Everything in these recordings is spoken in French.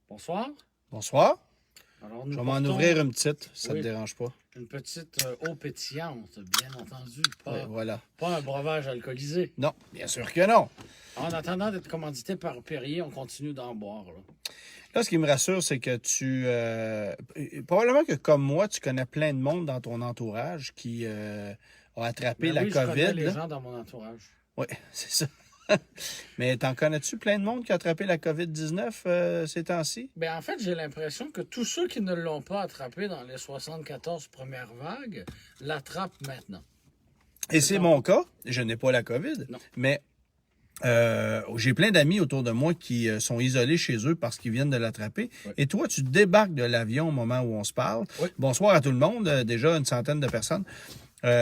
Bonsoir. Bonsoir. Alors, Je nous vais m'en portons, ouvrir une petite, si ça ne oui, te dérange pas. une petite eau pétillante, bien entendu, Oui, voilà. pas un breuvage alcoolisé. Non, bien sûr que non. En attendant d'être commandité par Perrier, on continue d'en boire. Là. Là, ce qui me rassure, c'est que probablement que comme moi, tu connais plein de monde dans ton entourage qui a attrapé Mais la oui, je connais COVID. les Là. gens dans mon entourage. Oui, c'est ça. Mais t'en connais-tu plein de monde qui a attrapé la COVID-19 ces temps-ci? Ben, en fait, j'ai l'impression que tous ceux qui ne l'ont pas attrapé dans les 74 premières vagues l'attrapent maintenant. Et c'est ça. mon cas. Je n'ai pas la COVID, Non. mais j'ai plein d'amis autour de moi qui sont isolés chez eux parce qu'ils viennent de l'attraper. Oui. Et toi, tu débarques de l'avion au moment où on se parle. Oui. Bonsoir à tout le monde, déjà une centaine de personnes.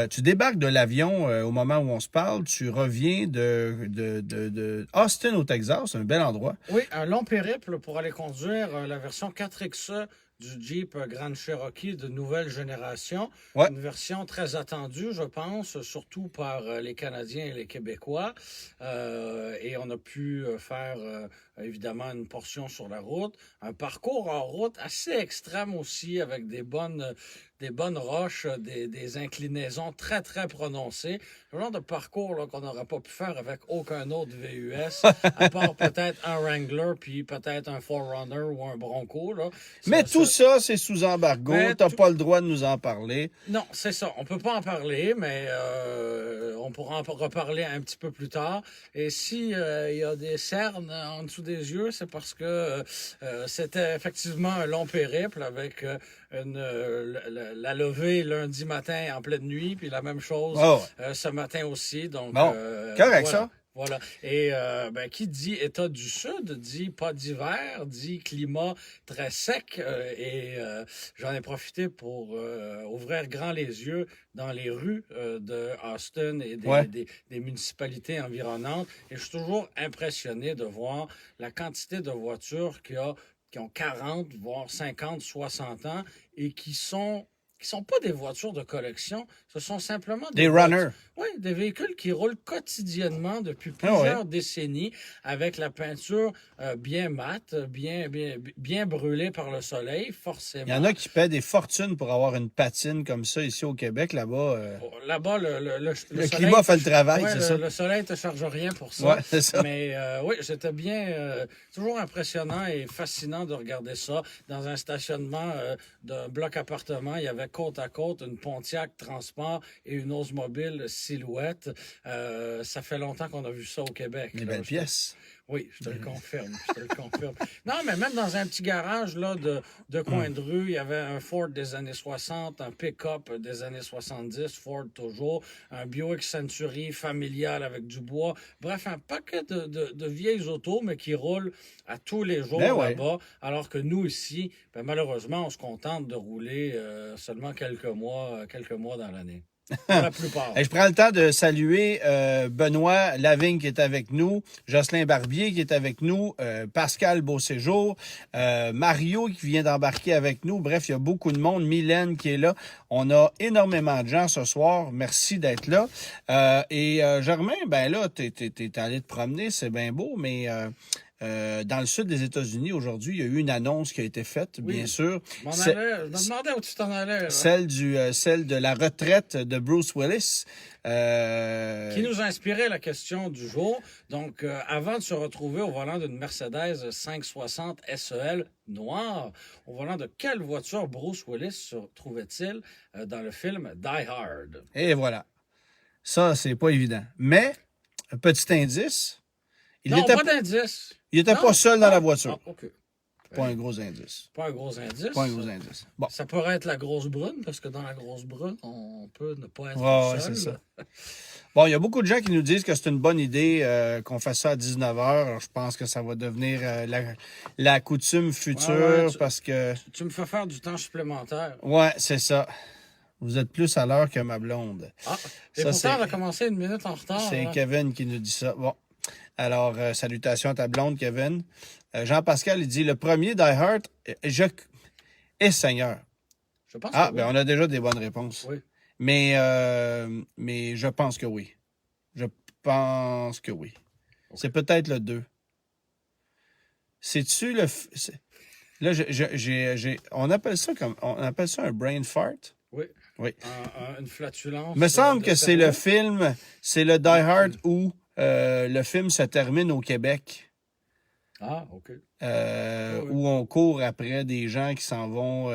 Tu débarques de l'avion au moment où on se parle. Tu reviens de Austin au Texas, un bel endroit. Oui, un long périple pour aller conduire la version 4XE du Jeep Grand Cherokee de nouvelle génération. Ouais. Une version très attendue, je pense, surtout par les Canadiens et les Québécois. Et on a pu faire évidemment une portion sur la route. Un parcours en route assez extrême aussi, avec des bonnes roches, des inclinaisons très, très prononcées. Le genre de parcours là, qu'on n'aurait pas pu faire avec aucun autre VUS, à part peut-être un Wrangler, puis peut-être un 4Runner ou un Bronco. Là. Mais tout ça, c'est sous embargo. Mais T'as tout- pas le droit de nous en parler. Non, c'est ça. On peut pas en parler, mais on pourra en reparler un petit peu plus tard. Et si il y a des cernes en dessous des yeux, c'est parce que c'était effectivement un long périple avec la levée lundi matin en pleine nuit, puis la même chose Oh, ce matin aussi. Donc, bon, correct voilà. ça. Voilà. Et qui dit État du Sud dit pas d'hiver, dit climat très sec. J'en ai profité pour ouvrir grand les yeux dans les rues de Austin et Ouais. des municipalités environnantes. Et je suis toujours impressionné de voir la quantité de voitures qui ont 40, voire 50, 60 ans et qui sont pas des voitures de collection, ce sont simplement Des runners. Oui, des véhicules qui roulent quotidiennement depuis Ah ouais. plusieurs décennies avec la peinture bien mate, bien brûlée par le soleil, forcément. Il y en a qui paient des fortunes pour avoir une patine comme ça ici au Québec. Là-bas, Là-bas, le soleil climat fait le travail, ouais, c'est ça? Le soleil ne te charge rien pour ça. Ouais, c'est ça. Mais oui, c'était toujours impressionnant et fascinant de regarder ça. Dans un stationnement d'un bloc appartement, il y avait côte à côte une Pontiac Transport et une Oldsmobile Silhouette. Ça fait longtemps qu'on a vu ça au Québec. Des là. belles pièces. Oui, je te le confirme. Je te le confirme. Non, mais même dans un petit garage là, de coin de rue, il y avait un Ford des années 60, un pick-up des années 70, Ford toujours, un Buick Century familial avec du bois. Bref, un paquet de vieilles autos, mais qui roulent à tous les jours Ben ouais. là-bas. Alors que nous, ici, ben, malheureusement, on se contente de rouler seulement quelques mois dans l'année. Pour la plupart. Et je prends le temps de saluer Benoît Lavigne qui est avec nous, Jocelyn Barbier qui est avec nous, Pascal Beauséjour, Mario qui vient d'embarquer avec nous. Bref, il y a beaucoup de monde. Mylène qui est là. On a énormément de gens ce soir. Merci d'être là. Germain, ben là, t'es allé te promener, c'est bien beau, mais dans le sud des États-Unis, aujourd'hui, il y a eu une annonce qui a été faite, Oui. bien sûr. Je me demandais où tu t'en allais. Là. Celle de la retraite de Bruce Willis. Qui nous a inspiré la question du jour. Donc, avant de se retrouver au volant d'une Mercedes 560 SEL noire, au volant de quelle voiture Bruce Willis se trouvait-il dans le film Die Hard? Et voilà. Ça, c'est pas évident. Mais, un petit indice, il Non, était pas d'indice. il était Non? pas seul dans la Ah, voiture. ah, OK. Pas un gros indice. Pas un gros indice. Pas un gros indice. Bon. Ça pourrait être la grosse brune, parce que dans la grosse brune, on peut ne pas être Ouais, seul. c'est ça. Bon, il y a beaucoup de gens qui nous disent que c'est une bonne idée qu'on fasse ça à 19h. Alors, je pense que ça va devenir la coutume future Ouais, parce que... Tu me fais faire du temps supplémentaire. Ouais, c'est ça. Vous êtes plus à l'heure que ma blonde. Ah, et Ça, pourtant, on a commencé une minute en retard. C'est hein. Kevin qui nous dit ça. Bon. Alors, salutations à ta blonde, Kevin. Jean-Pascal, il dit, le premier Die Hard, est Seigneur. Je pense Ah, que ben oui. on a déjà des bonnes réponses. Oui. Mais je pense que oui. Je pense que oui. Ok. C'est peut-être le 2. C'est-tu le... Là, on appelle ça un brain fart. Oui. Oui. Une flatulence. Il me semble de que c'est cerveau. c'est le Die Hard où le film se termine au Québec. Ah, OK. Oui. Où on court après des gens qui s'en vont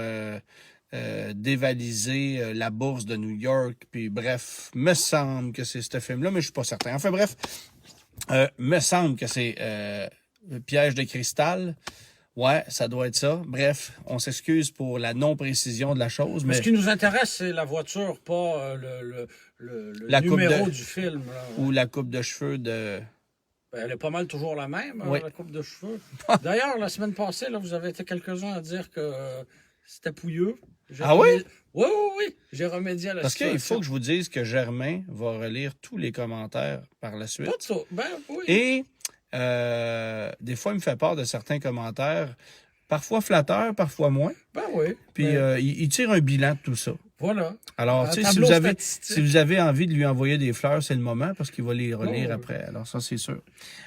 dévaliser la bourse de New York. Puis bref, me semble que c'est ce film-là, mais je suis pas certain. Enfin bref, me semble que c'est Piège de cristal. Ouais, ça doit être ça. Bref, on s'excuse pour la non-précision de la chose, Mais mais ce qui nous intéresse, c'est la voiture, pas le la coupe numéro de du film. Là. ou la coupe de cheveux de. Ben, elle est pas mal toujours la même, Oui. la coupe de cheveux. D'ailleurs, la semaine passée, là, vous avez été quelques-uns à dire que c'était pouilleux. Ah oui? Oui, oui, oui. J'ai remédié à la Parce situation. qu'il faut que je vous dise que Germain va relire tous les commentaires par la suite. Pas de ça. Ben oui. Et des fois, il me fait part de certains commentaires, parfois flatteurs, parfois moins. Ben oui. Puis il tire un bilan de tout ça. Voilà. Alors, Un tu sais, tableau si statistique. vous avez envie de lui envoyer des fleurs, c'est le moment parce qu'il va les relire Oh. après. Alors, ça, c'est sûr.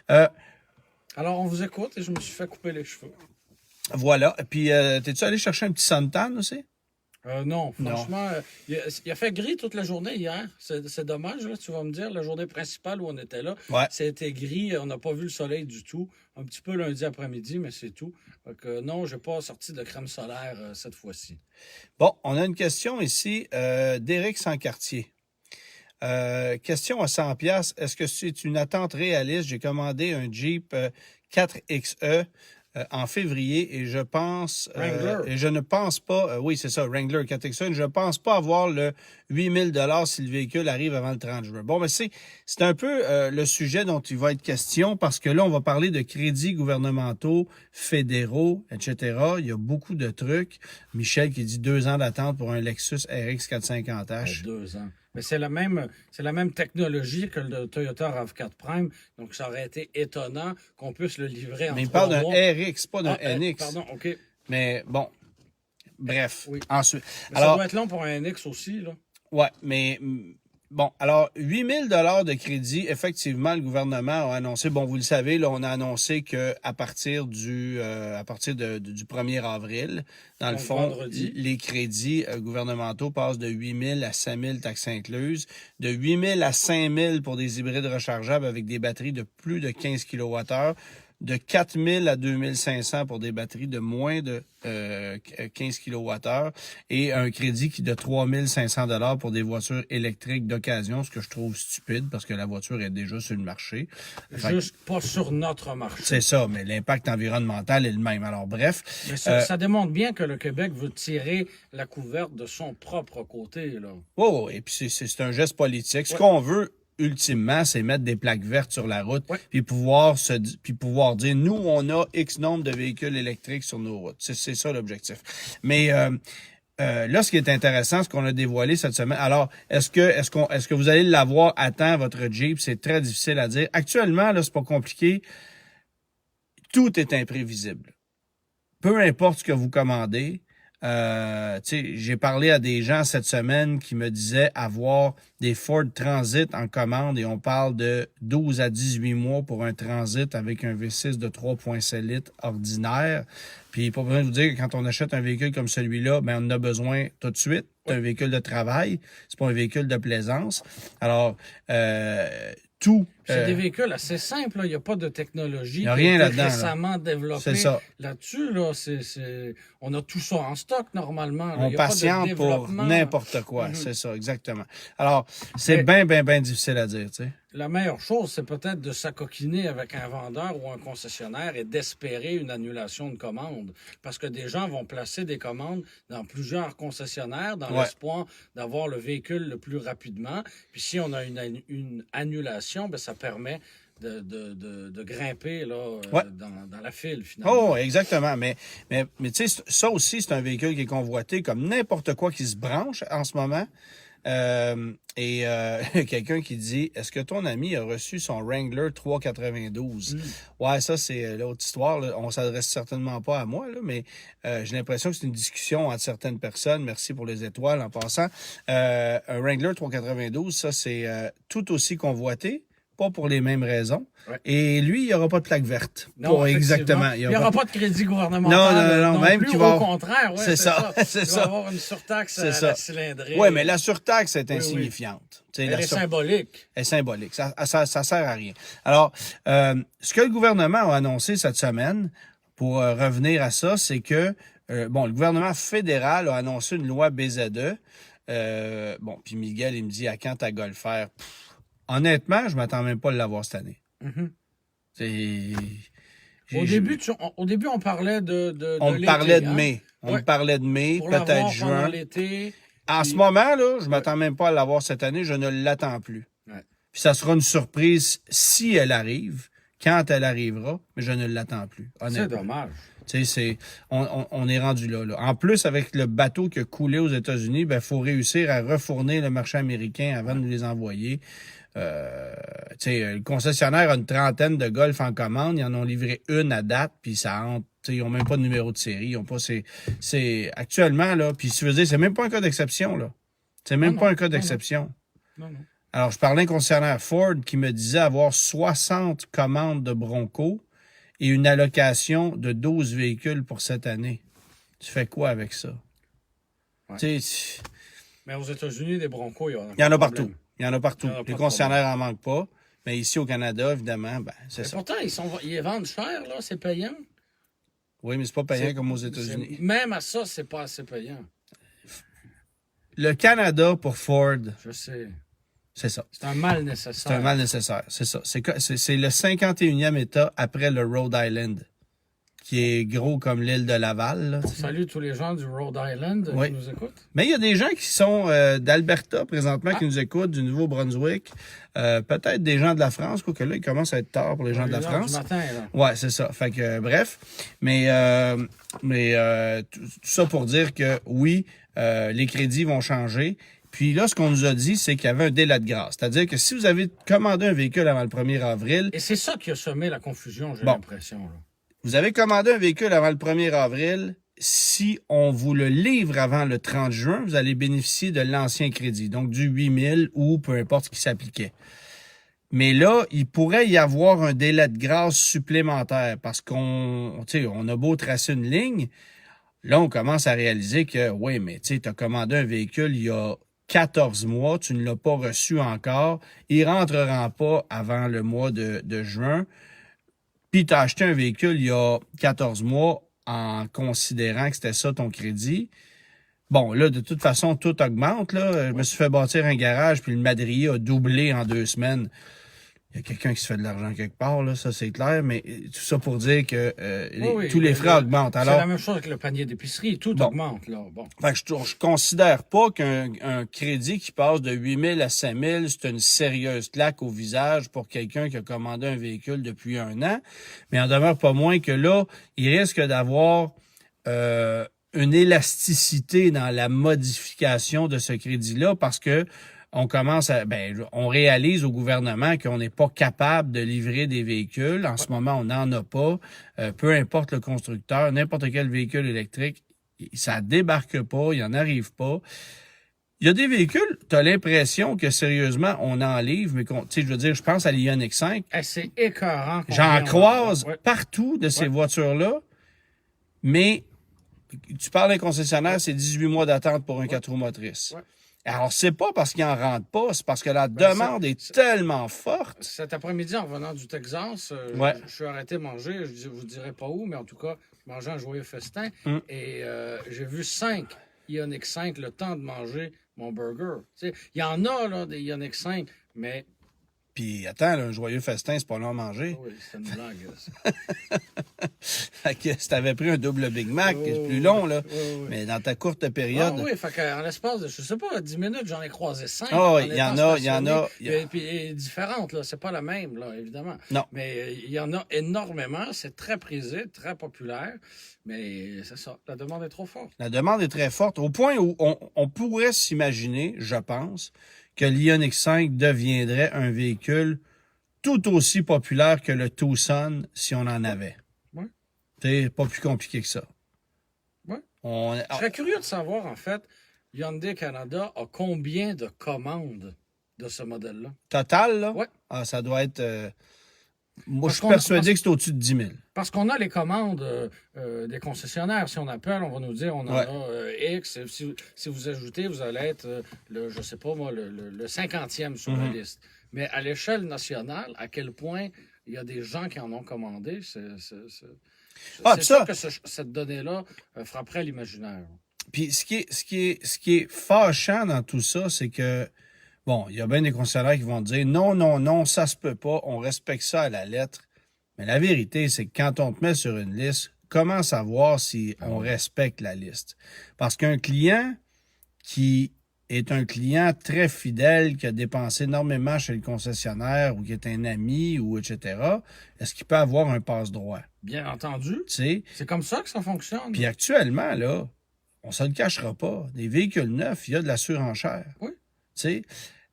Alors, on vous écoute et je me suis fait couper les cheveux. Voilà. Puis, t'es-tu allé chercher un petit suntan aussi? Non, franchement, il a fait gris toute la journée hier. C'est dommage, là, tu vas me dire. La journée principale où on était là, Ouais. c'était gris. On n'a pas vu le soleil du tout. Un petit peu lundi après-midi, mais c'est tout. Donc, non, je n'ai pas sorti de crème solaire cette fois-ci. Bon, on a une question ici d'Éric Sancartier. Question à 100 pièces. Est-ce que c'est une attente réaliste? J'ai commandé un Jeep 4XE en février et je pense Wrangler. et je ne pense pas oui, c'est ça, Wrangler 4XE, je ne pense pas avoir le 8 000 si le véhicule arrive avant le 30 juin. Bon, mais c'est un peu le sujet dont il va être question parce que là, on va parler de crédits gouvernementaux, fédéraux, etc. Il y a beaucoup de trucs. Michel qui dit 2 ans d'attente pour un Lexus RX 450H. 2 ans. Mais c'est la même technologie que le Toyota RAV4 Prime. Donc, ça aurait été étonnant qu'on puisse le livrer en Mais il 3 parle d'un mois. RX, pas d'un Ah, NX. Pardon, OK. Mais bon, bref. Oui. Ensuite, Mais ça alors, doit être long pour un NX aussi, là. ouais, mais bon, alors 8 000 de crédit, effectivement, le gouvernement a annoncé. Bon, vous le savez, là, on a annoncé que à partir du 1er avril, dans le Donc, fond, vendredi. les crédits gouvernementaux passent de 8 000 à 5 000 taxes incluses, de 8 000 à 5 000 pour des hybrides rechargeables avec des batteries de plus de 15 kWh. De 4 000 à 2 500 pour des batteries de moins de 15 kWh et un crédit qui de 3 500 $ pour des voitures électriques d'occasion, ce que je trouve stupide parce que la voiture est déjà sur le marché. Juste pas sur notre marché. C'est ça, mais l'impact environnemental est le même. Alors bref. Mais ça démontre bien que le Québec veut tirer la couverte de son propre côté, là. Oh, et puis c'est un geste politique. Ce qu'on veut, ultimement, c'est mettre des plaques vertes sur la route, Ouais. puis pouvoir dire, nous, on a X nombre de véhicules électriques sur nos routes. C'est ça l'objectif. Mais là, ce qui est intéressant, ce qu'on a dévoilé cette semaine. Alors, est-ce que vous allez l'avoir à temps, votre Jeep? C'est très difficile à dire. Actuellement, là, c'est pas compliqué. Tout est imprévisible. Peu importe ce que vous commandez. J'ai parlé à des gens cette semaine qui me disaient avoir des Ford Transit en commande et on parle de 12 à 18 mois pour un Transit avec un V6 de 3,7 litres ordinaire. Puis pas besoin de vous dire que quand on achète un véhicule comme celui-là, ben on en a besoin tout de suite. C'est un véhicule de travail, c'est pas un véhicule de plaisance. Alors, tout... C'est des véhicules assez simples, là. Il n'y a pas de technologie y a qui rien a été là-dedans, là. récemment développée C'est ça. là-dessus. Là. On a tout ça en stock, normalement. Là. On Il y a pas de patiente pour développement. n'importe quoi, c'est ça, exactement. Alors, c'est Mais- bien difficile à dire, tu sais. La meilleure chose, c'est peut-être de s'acoquiner avec un vendeur ou un concessionnaire et d'espérer une annulation de commande. Parce que des gens vont placer des commandes dans plusieurs concessionnaires dans Ouais. l'espoir d'avoir le véhicule le plus rapidement. Puis si on a une annulation, ben, ça permet de grimper là, Ouais. dans la file, finalement. Oh, exactement. Mais tu sais, ça aussi, c'est un véhicule qui est convoité comme n'importe quoi qui se branche en ce moment. Quelqu'un qui dit, est-ce que ton ami a reçu son Wrangler 392? Ouais, ça, c'est l'autre histoire. Là. On s'adresse certainement pas à moi, là, mais j'ai l'impression que c'est une discussion entre certaines personnes. Merci pour les étoiles en passant. Un Wrangler 392, ça, c'est tout aussi convoité, pas pour les mêmes raisons. Ouais. Et lui, il n'y aura pas de plaque verte. Non, Pas exactement. Il n'y aura pas de crédit gouvernemental. Non, même plus, qu'il va... Au contraire, ouais, c'est ça. Il C'est va ça. avoir une surtaxe à la cylindrée. Oui, mais la surtaxe est Oui, insignifiante. oui. Elle est symbolique. Elle est symbolique. Ça sert à rien. Alors, ce que le gouvernement a annoncé cette semaine, pour revenir à ça, c'est que, le gouvernement fédéral a annoncé une loi BZE. Puis Miguel, il me dit, à quand ta golfère? Honnêtement, je m'attends même pas à l'avoir cette année. Au début, on parlait de on l'été, parlait de hein? mai. On parlait de mai, Pour peut-être l'avoir juin. pendant l'été. En ce moment, là, je m'attends même pas à l'avoir cette année. Je ne l'attends plus. Ouais. Puis ça sera une surprise si elle arrive, quand elle arrivera, mais je ne l'attends plus. C'est dommage. Tu sais, on est rendu là, là. En plus, avec le bateau qui a coulé aux États-Unis, il faut réussir à refourner le marché américain avant de nous les envoyer. Le concessionnaire a une trentaine de Golf en commande. Ils en ont livré une à date, puis ça entre. Ils n'ont même pas de numéro de série. Ils ont pas. C'est actuellement, là, puis je veux dire, c'est même pas un cas d'exception, là. C'est même pas un cas d'exception. Non. Alors, je parlais à un concessionnaire Ford qui me disait avoir 60 commandes de Bronco et une allocation de 12 véhicules pour cette année. Tu fais quoi avec ça? Ouais. Mais aux États-Unis, des Broncos, il y en a partout. Il y en a partout. Les pas concessionnaires n'en manquent pas. Mais ici, au Canada, évidemment, c'est ça. Pourtant, ils les vendent cher, là, c'est payant. Oui, mais c'est pas payant comme aux États-Unis. Même à ça, c'est pas assez payant. Le Canada, pour Ford... Je sais. C'est ça. C'est un mal nécessaire. C'est un mal nécessaire, c'est ça. C'est le 51e État après le Rhode Island, qui est gros comme l'île de Laval. Là, salut tous les gens du Rhode Island qui nous écoutent. Mais il y a des gens qui sont d'Alberta présentement qui nous écoutent, du Nouveau-Brunswick. Peut-être des gens de la France, quoique là, il commence à être tard pour les gens de la France. Du matin, là. Ouais, c'est ça. Fait que, bref. Mais tout ça pour dire que oui, les crédits vont changer. Puis là, ce qu'on nous a dit, c'est qu'il y avait un délai de grâce. C'est-à-dire que si vous avez commandé un véhicule avant le 1er avril... Et c'est ça qui a semé la confusion, j'ai l'impression. Là. Vous avez commandé un véhicule avant le 1er avril. Si on vous le livre avant le 30 juin, vous allez bénéficier de l'ancien crédit, donc du 8 000 ou peu importe ce qui s'appliquait. Mais là, il pourrait y avoir un délai de grâce supplémentaire parce on a beau tracer une ligne, là, on commence à réaliser que, oui, mais tu as commandé un véhicule il y a 14 mois, tu ne l'as pas reçu encore, il ne rentrera pas avant le mois de juin, puis tu as acheté un véhicule il y a 14 mois en considérant que c'était ça ton crédit. Bon, là, de toute façon, tout augmente. Là. Je me suis fait bâtir un garage, puis le madrier a doublé en 2 semaines. Il y a quelqu'un qui se fait de l'argent quelque part, là, ça c'est clair, mais tout ça pour dire que tous les frais augmentent. Alors, c'est la même chose avec le panier d'épicerie, tout augmente. Là. Bon. Fait que je considère pas qu'un crédit qui passe de 8 000 à 5 000, c'est une sérieuse claque au visage pour quelqu'un qui a commandé un véhicule depuis 1 an, mais en demeure pas moins que là, il risque d'avoir une élasticité dans la modification de ce crédit-là parce que on réalise au gouvernement qu'on n'est pas capable de livrer des véhicules. En ce moment, on n'en a pas. Peu importe le constructeur, n'importe quel véhicule électrique, ça débarque pas, il n'en arrive pas. Il y a des véhicules, tu as l'impression que sérieusement, on en livre, mais je pense à l'Ioniq 5. C'est écœurant. J'en croise partout de ces voitures-là, mais tu parles d'un concessionnaire, c'est 18 mois d'attente pour un 4 roues motrices. Ouais. Alors, c'est pas parce qu'ils n'en rentrent pas, c'est parce que la demande est tellement forte. Cet après-midi, en revenant du Texas, je suis arrêté manger, je vous dirai pas où, mais en tout cas, manger un joyeux festin. Et j'ai vu 5 Ioniq 5 le temps de manger mon burger. Il y en a, là, des Ioniq 5, mais... Puis, attends, là, un joyeux festin, c'est pas long à manger. Oui, c'est une blague, Fait que si t'avais pris un double Big Mac, c'est plus long, là. Mais dans ta courte période... Ah oui, fait qu'en l'espace de, je sais pas, 10 minutes, j'en ai croisé 5. Ah oui, il y en a. Et puis, différentes, là. C'est pas la même, là, évidemment. Non. Mais il y en a énormément. C'est très prisé, très populaire. Mais c'est ça. La demande est trop forte. La demande est très forte, au point où on pourrait s'imaginer, je pense, que l'Ioniq 5 deviendrait un véhicule tout aussi populaire que le Tucson si on en avait. Oui. C'est pas plus compliqué que ça. Oui. Je serais curieux de savoir, en fait, Hyundai Canada a combien de commandes de ce modèle-là. Total, là? Ouais. Ah, ça doit être... Moi, Parce je suis qu'on- persuadé parce- que c'est au-dessus de 10 000. Parce qu'on a les commandes des concessionnaires. Si on appelle, on va nous dire on en Ouais. a X. Si vous ajoutez, vous allez être, je sais pas moi, le 50e sur la liste. Mais à l'échelle nationale, à quel point il y a des gens qui en ont commandé, Ah, c'est ça- sûr que cette donnée-là frapperait l'imaginaire. Puis ce qui est fâchant dans tout ça, c'est que, bon, il y a bien des concessionnaires qui vont dire non, non, non, ça se peut pas, on respecte ça à la lettre. Mais la vérité, c'est que quand on te met sur une liste, comment savoir si on respecte la liste? Parce qu'un client qui est un client très fidèle, qui a dépensé énormément chez le concessionnaire ou qui est un ami ou etc., est-ce qu'il peut avoir un passe-droit? Bien entendu. Tu sais? C'est comme ça que ça fonctionne. Puis actuellement, là, on se le cachera pas. Des véhicules neufs, il y a de la surenchère. Oui. Tu sais,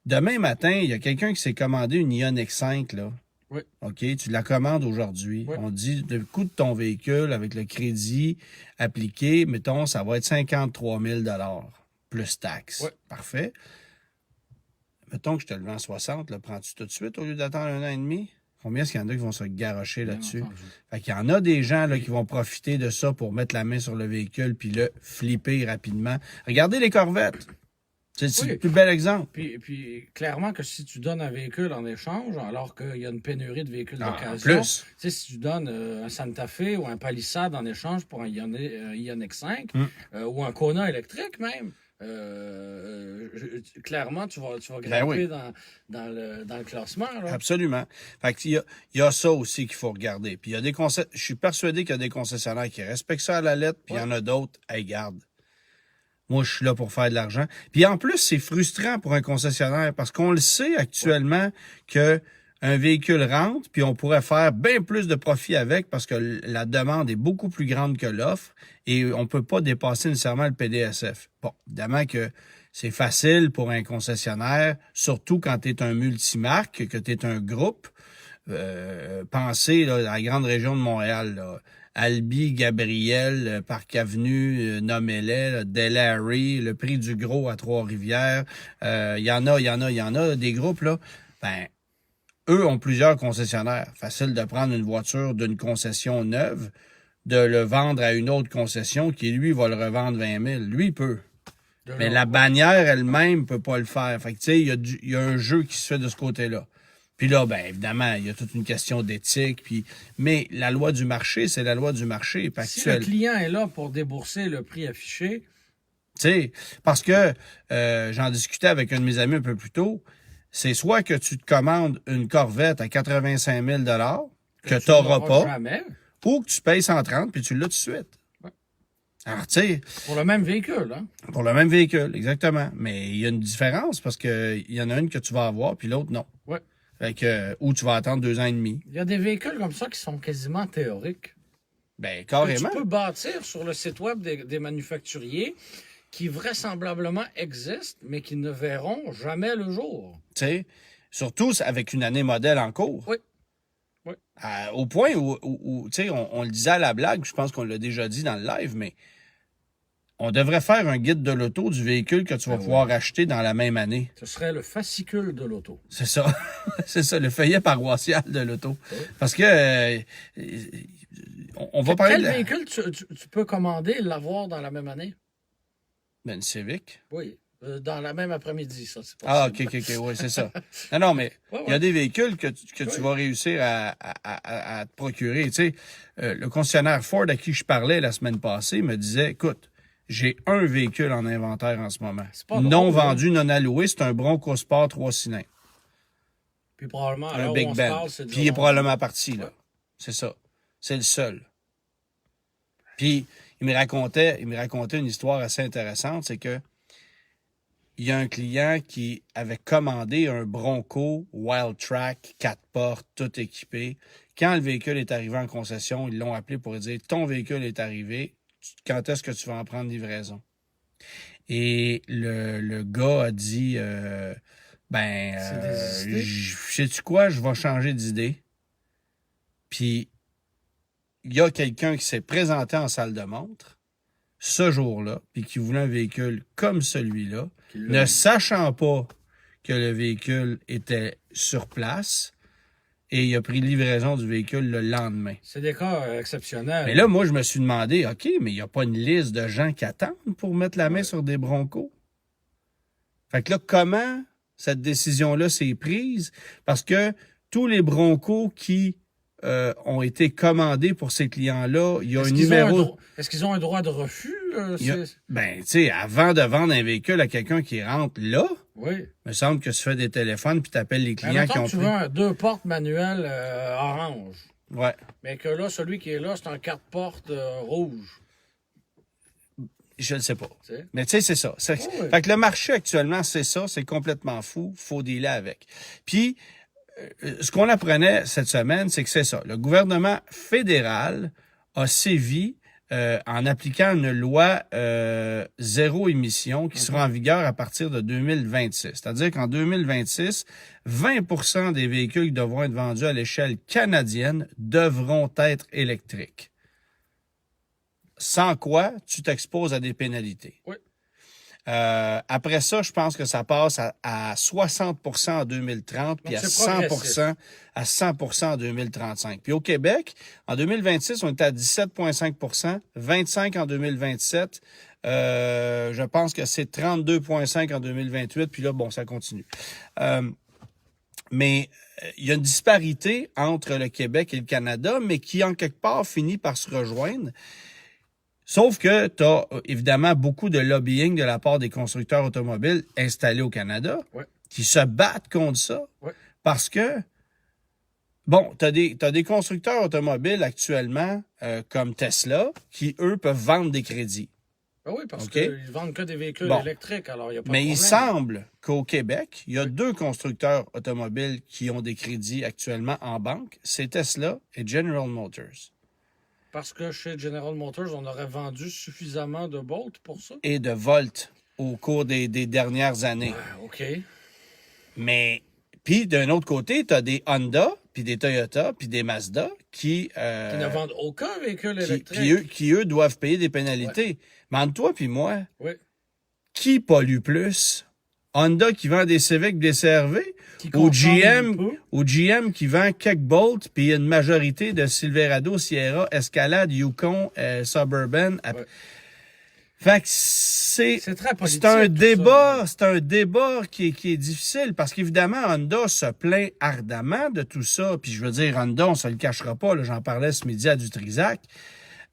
demain matin, il y a quelqu'un qui s'est commandé une Ion X5, là. Oui. OK, tu la commandes aujourd'hui. Oui. On dit, le coût de ton véhicule avec le crédit appliqué, mettons, ça va être 53 000 plus taxes. Oui. Parfait. Mettons que je te le vends 60, le prends-tu tout de suite au lieu d'attendre 1 an et demi? Combien est-ce qu'il y en a qui vont se garocher Bien là-dessus? entendu. Fait qu'il y en a des gens là, qui vont profiter de ça pour mettre la main sur le véhicule puis le flipper rapidement. Regardez les Corvettes. C'est Oui. le plus bel exemple. Puis, clairement que si tu donnes un véhicule en échange, alors qu'il y a une pénurie de véhicules En d'occasion, plus. tu sais, si tu donnes un Santa Fe ou un Palisade en échange pour un Ioniq 5 ou un Kona électrique même, clairement, tu vas grimper oui. dans le classement. Là. Absolument. Fait qu'il y a ça aussi qu'il faut regarder. Puis il y a des je suis persuadé qu'il y a des concessionnaires qui respectent ça à la lettre, puis il y en a d'autres, hey, garde. Moi, je suis là pour faire de l'argent. Puis en plus, c'est frustrant pour un concessionnaire parce qu'on le sait actuellement que un véhicule rentre, puis on pourrait faire bien plus de profit avec parce que la demande est beaucoup plus grande que l'offre et on peut pas dépasser nécessairement le PDSF. Bon, évidemment que c'est facile pour un concessionnaire, surtout quand tu es un multimarque, que tu es un groupe. Pensez là, à la grande région de Montréal, là. Albi, Gabriel, Parc Avenue, Nomélet, Delary, le Prix du Gros à Trois-Rivières. Il y en a des groupes, là. Ben, eux ont plusieurs concessionnaires. Facile de prendre une voiture d'une concession neuve, de le vendre à une autre concession qui, lui, va le revendre 20 000. Lui, il peut. Mais la bannière elle-même peut pas le faire. Fait que, tu sais, il y a un jeu qui se fait de ce côté-là. Puis là, ben évidemment, il y a toute une question d'éthique. Mais la loi du marché, c'est la loi du marché. Si le client est là pour débourser le prix affiché... Tu sais, parce que j'en discutais avec un de mes amis un peu plus tôt, c'est soit que tu te commandes une Corvette à 85 000 que tu n'auras pas, jamais, ou que tu payes 130 puis tu l'as tout de suite. Ouais. Alors, tu sais... Pour le même véhicule, hein? Pour le même véhicule, exactement. Mais il y a une différence parce qu'il y en a une que tu vas avoir puis l'autre, non. Oui. Fait que, ou tu vas attendre 2 ans et demi. Il y a des véhicules comme ça qui sont quasiment théoriques. Ben, Que carrément. tu peux bâtir sur le site web des manufacturiers qui vraisemblablement existent, mais qui ne verront jamais le jour. Tu sais, surtout avec une année modèle en cours. Oui. Oui. Au point où tu sais, on le disait à la blague, je pense qu'on l'a déjà dit dans le live, mais on devrait faire un guide de l'auto du véhicule que tu vas pouvoir acheter dans la même année. Ce serait le fascicule de l'auto. C'est ça. C'est ça, le feuillet paroissial de l'auto. Oui. Parce que on va parler Quel de la... véhicule tu peux commander et l'avoir dans la même année? Ben, une Civic. Oui. Dans la même après-midi, ça, c'est Ah, possible. OK, oui, c'est ça. Non, mais Ouais, il y a des véhicules que tu Oui. vas réussir à te procurer. Tu sais, le concessionnaire Ford à qui je parlais la semaine passée me disait, écoute, j'ai un véhicule en inventaire en ce moment. C'est pas drôle, Non là. vendu, non alloué, c'est un Bronco Sport 3 cylindres. Puis probablement, à Un l'heure où Big on se Ben. parle, c'est Puis déjà il est vendu. probablement parti, là. Ouais. C'est ça. C'est le seul. Puis il me racontait une histoire assez intéressante, c'est que il y a un client qui avait commandé un Bronco Wildtrak 4 portes, tout équipé. Quand le véhicule est arrivé en concession, ils l'ont appelé pour lui dire « Ton véhicule est arrivé, quand est-ce que tu vas en prendre livraison? » Et le gars a dit sais-tu quoi, je vais changer d'idée. Puis il y a quelqu'un qui s'est présenté en salle de montre ce jour-là, puis qui voulait un véhicule comme celui-là, ne sachant pas que le véhicule était sur place et il a pris livraison du véhicule le lendemain. C'est des cas exceptionnels. Mais là, moi, je me suis demandé, OK, mais il n'y a pas une liste de gens qui attendent pour mettre la main sur des Broncos? Fait que là, comment cette décision-là s'est prise? Parce que tous les Broncos qui ont été commandés pour ces clients-là, il y a un numéro... Est-ce qu'ils ont un droit de refus? tu sais, avant de vendre un véhicule à quelqu'un qui rentre là, oui. il me semble que tu fais des téléphones puis tu appelles les clients qui ont tu pris... veux un 2 portes manuel orange. Ouais. Mais que là, celui qui est là, c'est un 4 portes rouge. Je ne sais pas. T'sais? Mais tu sais, c'est ça. Fait que le marché actuellement, c'est ça, c'est complètement fou. Faut dealer avec. Puis, ce qu'on apprenait cette semaine, c'est que c'est ça. Le gouvernement fédéral a sévi en appliquant une loi zéro émission qui sera en vigueur à partir de 2026. C'est-à-dire qu'en 2026, 20% des véhicules qui devront être vendus à l'échelle canadienne devront être électriques. Sans quoi, tu t'exposes à des pénalités. Oui. Après ça, je pense que ça passe à 60% en 2030, puis à 100% en 2035. Puis au Québec, en 2026, on est à 17,5%, 25% en 2027. Je pense que c'est 32,5% en 2028, puis là, bon, ça continue. Mais il y a une disparité entre le Québec et le Canada, mais qui, en quelque part, finit par se rejoindre. Sauf que tu as évidemment beaucoup de lobbying de la part des constructeurs automobiles installés au Canada qui se battent contre ça parce que, bon, tu as des constructeurs automobiles actuellement comme Tesla qui, eux, peuvent vendre des crédits. Ben oui, parce qu'ils vendent que des véhicules électriques, alors il n'y a pas de problème. Mais il semble qu'au Québec, il y a 2 constructeurs automobiles qui ont des crédits actuellement en banque. C'est Tesla et General Motors. Parce que chez General Motors, on aurait vendu suffisamment de Bolt pour ça? Et de Volt au cours des dernières années. OK. Mais, puis d'un autre côté, tu as des Honda, puis des Toyota, puis des Mazda qui ne vendent aucun véhicule électrique. Qui, eux, doivent payer des pénalités. Mais entre toi puis moi, qui pollue plus? Honda qui vend des Civic, des CR-V, ou GM qui vend quelques Bolt, puis une majorité de Silverado, Sierra, Escalade, Yukon, Suburban. Fait que c'est un débat, qui est difficile parce qu'évidemment Honda se plaint ardemment de tout ça. Puis je veux dire, Honda, on se le cachera pas. Là, j'en parlais ce midi à Dutrisac.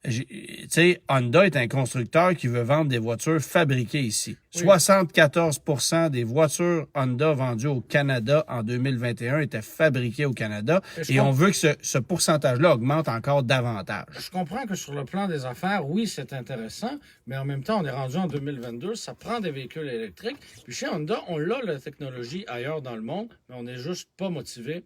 Tu sais, Honda est un constructeur qui veut vendre des voitures fabriquées ici. Oui. 74% des voitures Honda vendues au Canada en 2021 étaient fabriquées au Canada et on veut que ce pourcentage-là augmente encore davantage. Je comprends que sur le plan des affaires, oui, c'est intéressant, mais en même temps, on est rendu en 2022, ça prend des véhicules électriques. Puis chez Honda, on a la technologie ailleurs dans le monde, mais on n'est juste pas motivé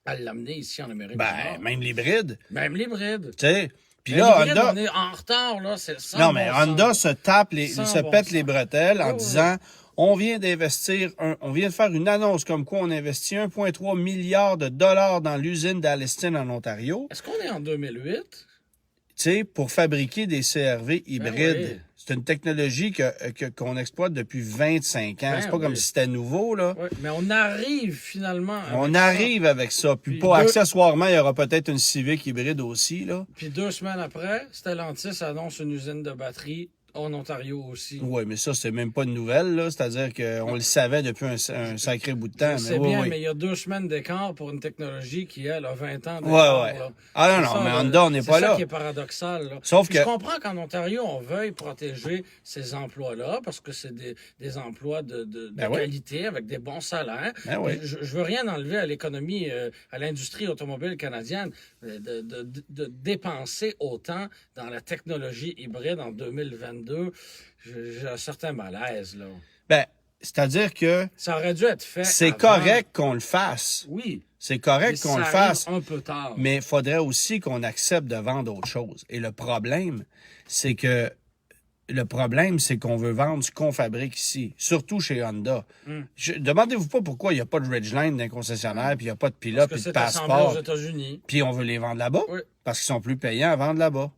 à l'amener ici en Amérique du Nord. Même l'hybride. Même l'hybride. Tu sais. Puis là, Honda, on est en retard, là, c'est ça. Non, mais Honda se pète les bretelles en disant, on vient d'investir, on vient de faire une annonce comme quoi on investit 1,3 milliard de dollars dans l'usine d'Alliston en Ontario. Est-ce qu'on est en 2008? Tu sais, pour fabriquer des CR-V hybrides. C'est une technologie qu'on exploite depuis 25 ans. C'est pas comme si c'était nouveau, là. Oui, mais on arrive finalement avec ça. Puis accessoirement, il y aura peut-être une Civic hybride aussi, là. Puis 2 semaines après, Stellantis annonce une usine de batterie en Ontario aussi. Oui, mais ça, c'est même pas une nouvelle, là. C'est-à-dire qu'on le savait depuis un sacré bout de temps. C'est bien, mais il y a 2 semaines d'écart pour une technologie qui, elle, a 20 ans d'écart. Ouais. Ah non, mais Honda, on n'est pas là. C'est ça qui est paradoxal, là. Sauf que... Je comprends qu'en Ontario, on veuille protéger ces emplois-là parce que c'est des emplois de qualité avec des bons salaires. Je veux rien enlever à l'économie, à l'industrie automobile canadienne de dépenser autant dans la technologie hybride en 2022. J'ai un certain malaise, là. C'est-à-dire que... Ça aurait dû être fait C'est correct qu'on le fasse. Oui. C'est correct qu'on le fasse. Un peu tard. Mais il faudrait aussi qu'on accepte de vendre autre chose. Et le problème, c'est qu'on veut vendre ce qu'on fabrique ici, surtout chez Honda. Demandez-vous pas pourquoi il n'y a pas de Ridgeline d'un concessionnaire, puis il n'y a pas de pilote, puis de passeport. aux États-Unis. Puis on veut les vendre là-bas, parce qu'ils sont plus payants à vendre là-bas.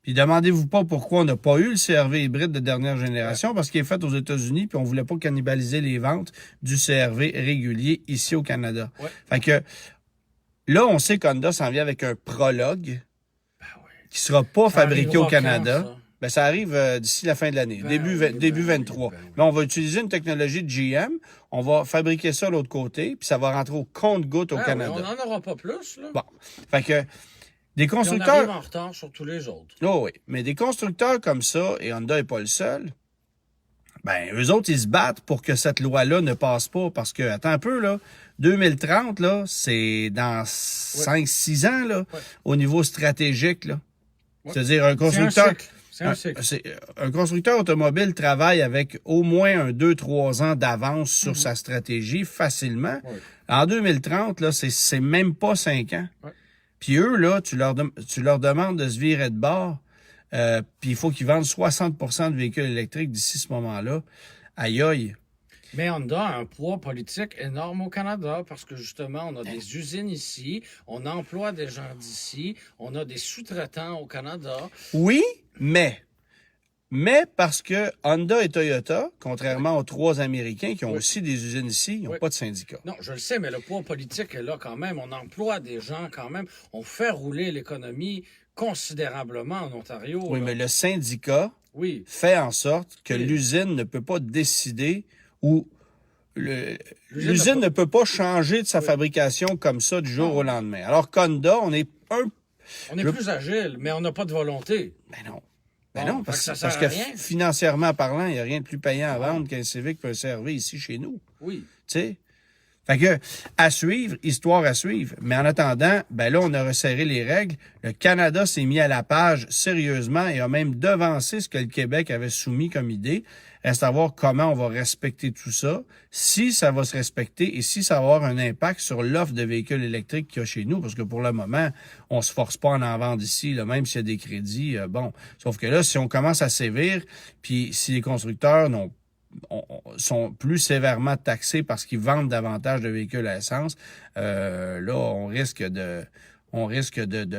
Puis demandez-vous pas pourquoi on n'a pas eu le CR-V hybride de dernière génération, parce qu'il est fait aux États-Unis, puis on voulait pas cannibaliser les ventes du CR-V régulier ici au Canada. Ouais. Fait que là, on sait qu'Honda s'en vient avec un Prologue Ben oui. qui sera pas Ça fabriqué au arrivera quand, Canada. ça? Ben, ça arrive d'ici la fin de l'année, début 23. Ben oui. Mais on va utiliser une technologie de GM, on va fabriquer ça de l'autre côté, puis ça va rentrer au compte-goutte au Ben oui, Canada. on n'en aura pas plus, là. Bon, fait que des Puis on arrive constructeurs... en retard sur tous les autres. Oh oui, mais des constructeurs comme ça, et Honda n'est pas le seul, ben, eux autres, ils se battent pour que cette loi-là ne passe pas, parce que, attends un peu, là, 2030, là, c'est dans 5-6 ans, là, au niveau stratégique, là. Ouais. C'est-à-dire, un constructeur... C'est un cycle. Un constructeur automobile travaille avec au moins 2-3 ans d'avance sur sa stratégie facilement. Ouais. En 2030, là, c'est même pas 5 ans. Ouais. Puis eux, là, tu leur demandes de se virer de bord, puis il faut qu'ils vendent 60% de véhicules électriques d'ici ce moment-là. Aïe aïe. Mais Honda a un poids politique énorme au Canada parce que justement, on a des usines ici, on emploie des gens d'ici, on a des sous-traitants au Canada. Oui, mais parce que Honda et Toyota, contrairement aux 3 Américains qui ont aussi des usines ici, ils n'ont pas de syndicat. Non, je le sais, mais le poids politique est là quand même. On emploie des gens quand même. On fait rouler l'économie considérablement en Ontario. Oui, là. mais le syndicat Oui. fait en sorte que Oui. l'usine ne peut pas décider ou l'usine n'a ne peut pas changer de sa fabrication comme ça du jour au lendemain. Alors qu'Honda, on est On est plus agile, mais on n'a pas de volonté. Ben non. Ben Bon, non, parce fait que ça sert que à rien. financièrement parlant, il n'y a rien de plus payant à vendre qu'un Civic peut servir ici chez nous. Oui. Tu sais? Fait que, à suivre, histoire à suivre. Mais en attendant, ben là, on a resserré les règles. Le Canada s'est mis à la page sérieusement et a même devancé ce que le Québec avait soumis comme idée. Reste à voir comment on va respecter tout ça, si ça va se respecter et si ça va avoir un impact sur l'offre de véhicules électriques qu'il y a chez nous. Parce que pour le moment, on se force pas à en vendre ici, là, même s'il y a des crédits. Bon, sauf que là, si on commence à sévir, puis si les constructeurs sont plus sévèrement taxés parce qu'ils vendent davantage de véhicules à essence, là, on risque de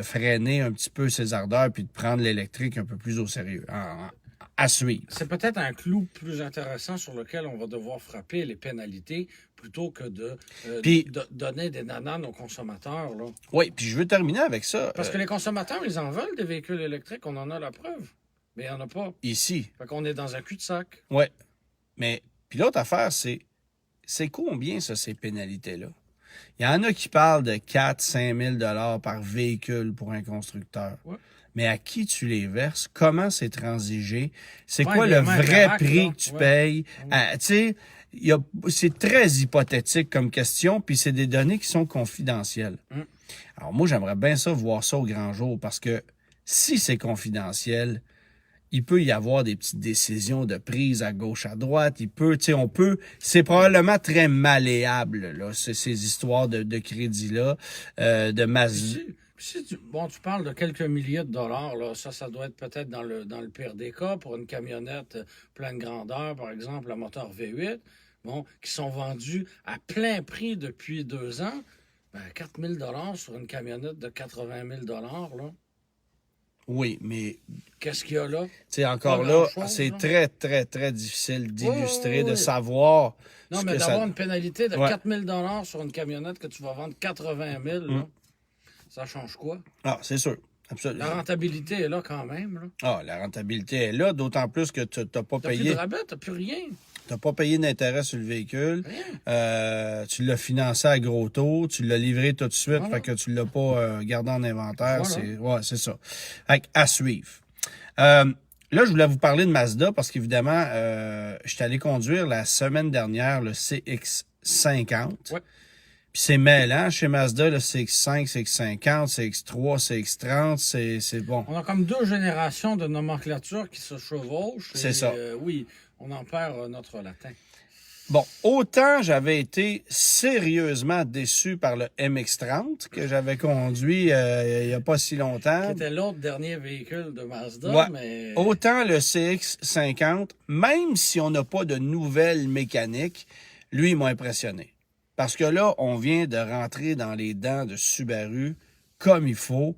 freiner un petit peu ces ardeurs puis de prendre l'électrique un peu plus au sérieux. À suivre. C'est peut-être un clou plus intéressant sur lequel on va devoir frapper les pénalités plutôt que de donner des nananes aux consommateurs. Là. Oui, puis je veux terminer avec ça. Parce que les consommateurs, ils en veulent des véhicules électriques, on en a la preuve. Mais il n'y en a pas. Ici. Fait qu'on est dans un cul-de-sac. Oui. Mais, puis l'autre affaire, c'est combien, ça, ces pénalités-là? Il y en a qui parlent de 4-5 000 $ par véhicule pour un constructeur. Ouais. Mais à qui tu les verses? Comment c'est transigé? C'est Ouais, quoi les le mains vrai baraques, prix là. que tu Ouais. payes? Tu sais, c'est très hypothétique comme question, puis c'est des données qui sont confidentielles. Alors moi, j'aimerais bien ça, voir ça au grand jour, parce que si c'est confidentiel, il peut y avoir des petites décisions de prise à gauche, à droite. C'est probablement très malléable, là, ces histoires de crédit-là, de masse. Si tu parles de quelques milliers de dollars, là, ça doit être peut-être dans le pire des cas pour une camionnette pleine grandeur, par exemple, à moteur V8, qui sont vendus à plein prix depuis 2 ans. 4 000 $ sur une camionnette de 80 000 $, là. Oui, mais Qu'est-ce qu'il y a là? encore Pas là, grand-chose, c'est là. très, très, très difficile d'illustrer, Oui. de savoir. Non, ce mais que ça- d'avoir une pénalité de Ouais. 4 000 $ sur une camionnette que tu vas vendre 80 000, là, ça change quoi? Ah, c'est sûr. Absolument. La rentabilité est là quand même. Là. Ah, la rentabilité est là, d'autant plus que tu n'as pas T'as plus payé. de rabais, t'as plus rien. T'as pas payé d'intérêt sur le véhicule. Rien. Tu l'as financé à gros taux. Tu l'as livré tout de suite. Voilà. Fait que tu l'as pas gardé en inventaire. Voilà. C'est ça. Fait que, à suivre. Là, je voulais vous parler de Mazda parce qu'évidemment, je suis allé conduire la semaine dernière le CX-50. Ouais. Puis c'est mêlant chez Mazda, le CX-5, CX-50, CX-3, CX-30, c'est bon. On a comme 2 générations de nomenclature qui se chevauchent. C'est et, ça. Oui, on en perd notre latin. Bon, autant j'avais été sérieusement déçu par le MX-30 que j'avais conduit il n'y a pas si longtemps. C'était l'autre dernier véhicule de Mazda, Ouais. mais... Autant le CX-50, même si on n'a pas de nouvelles mécaniques, lui, il m'a impressionné. Parce que là, on vient de rentrer dans les dents de Subaru comme il faut.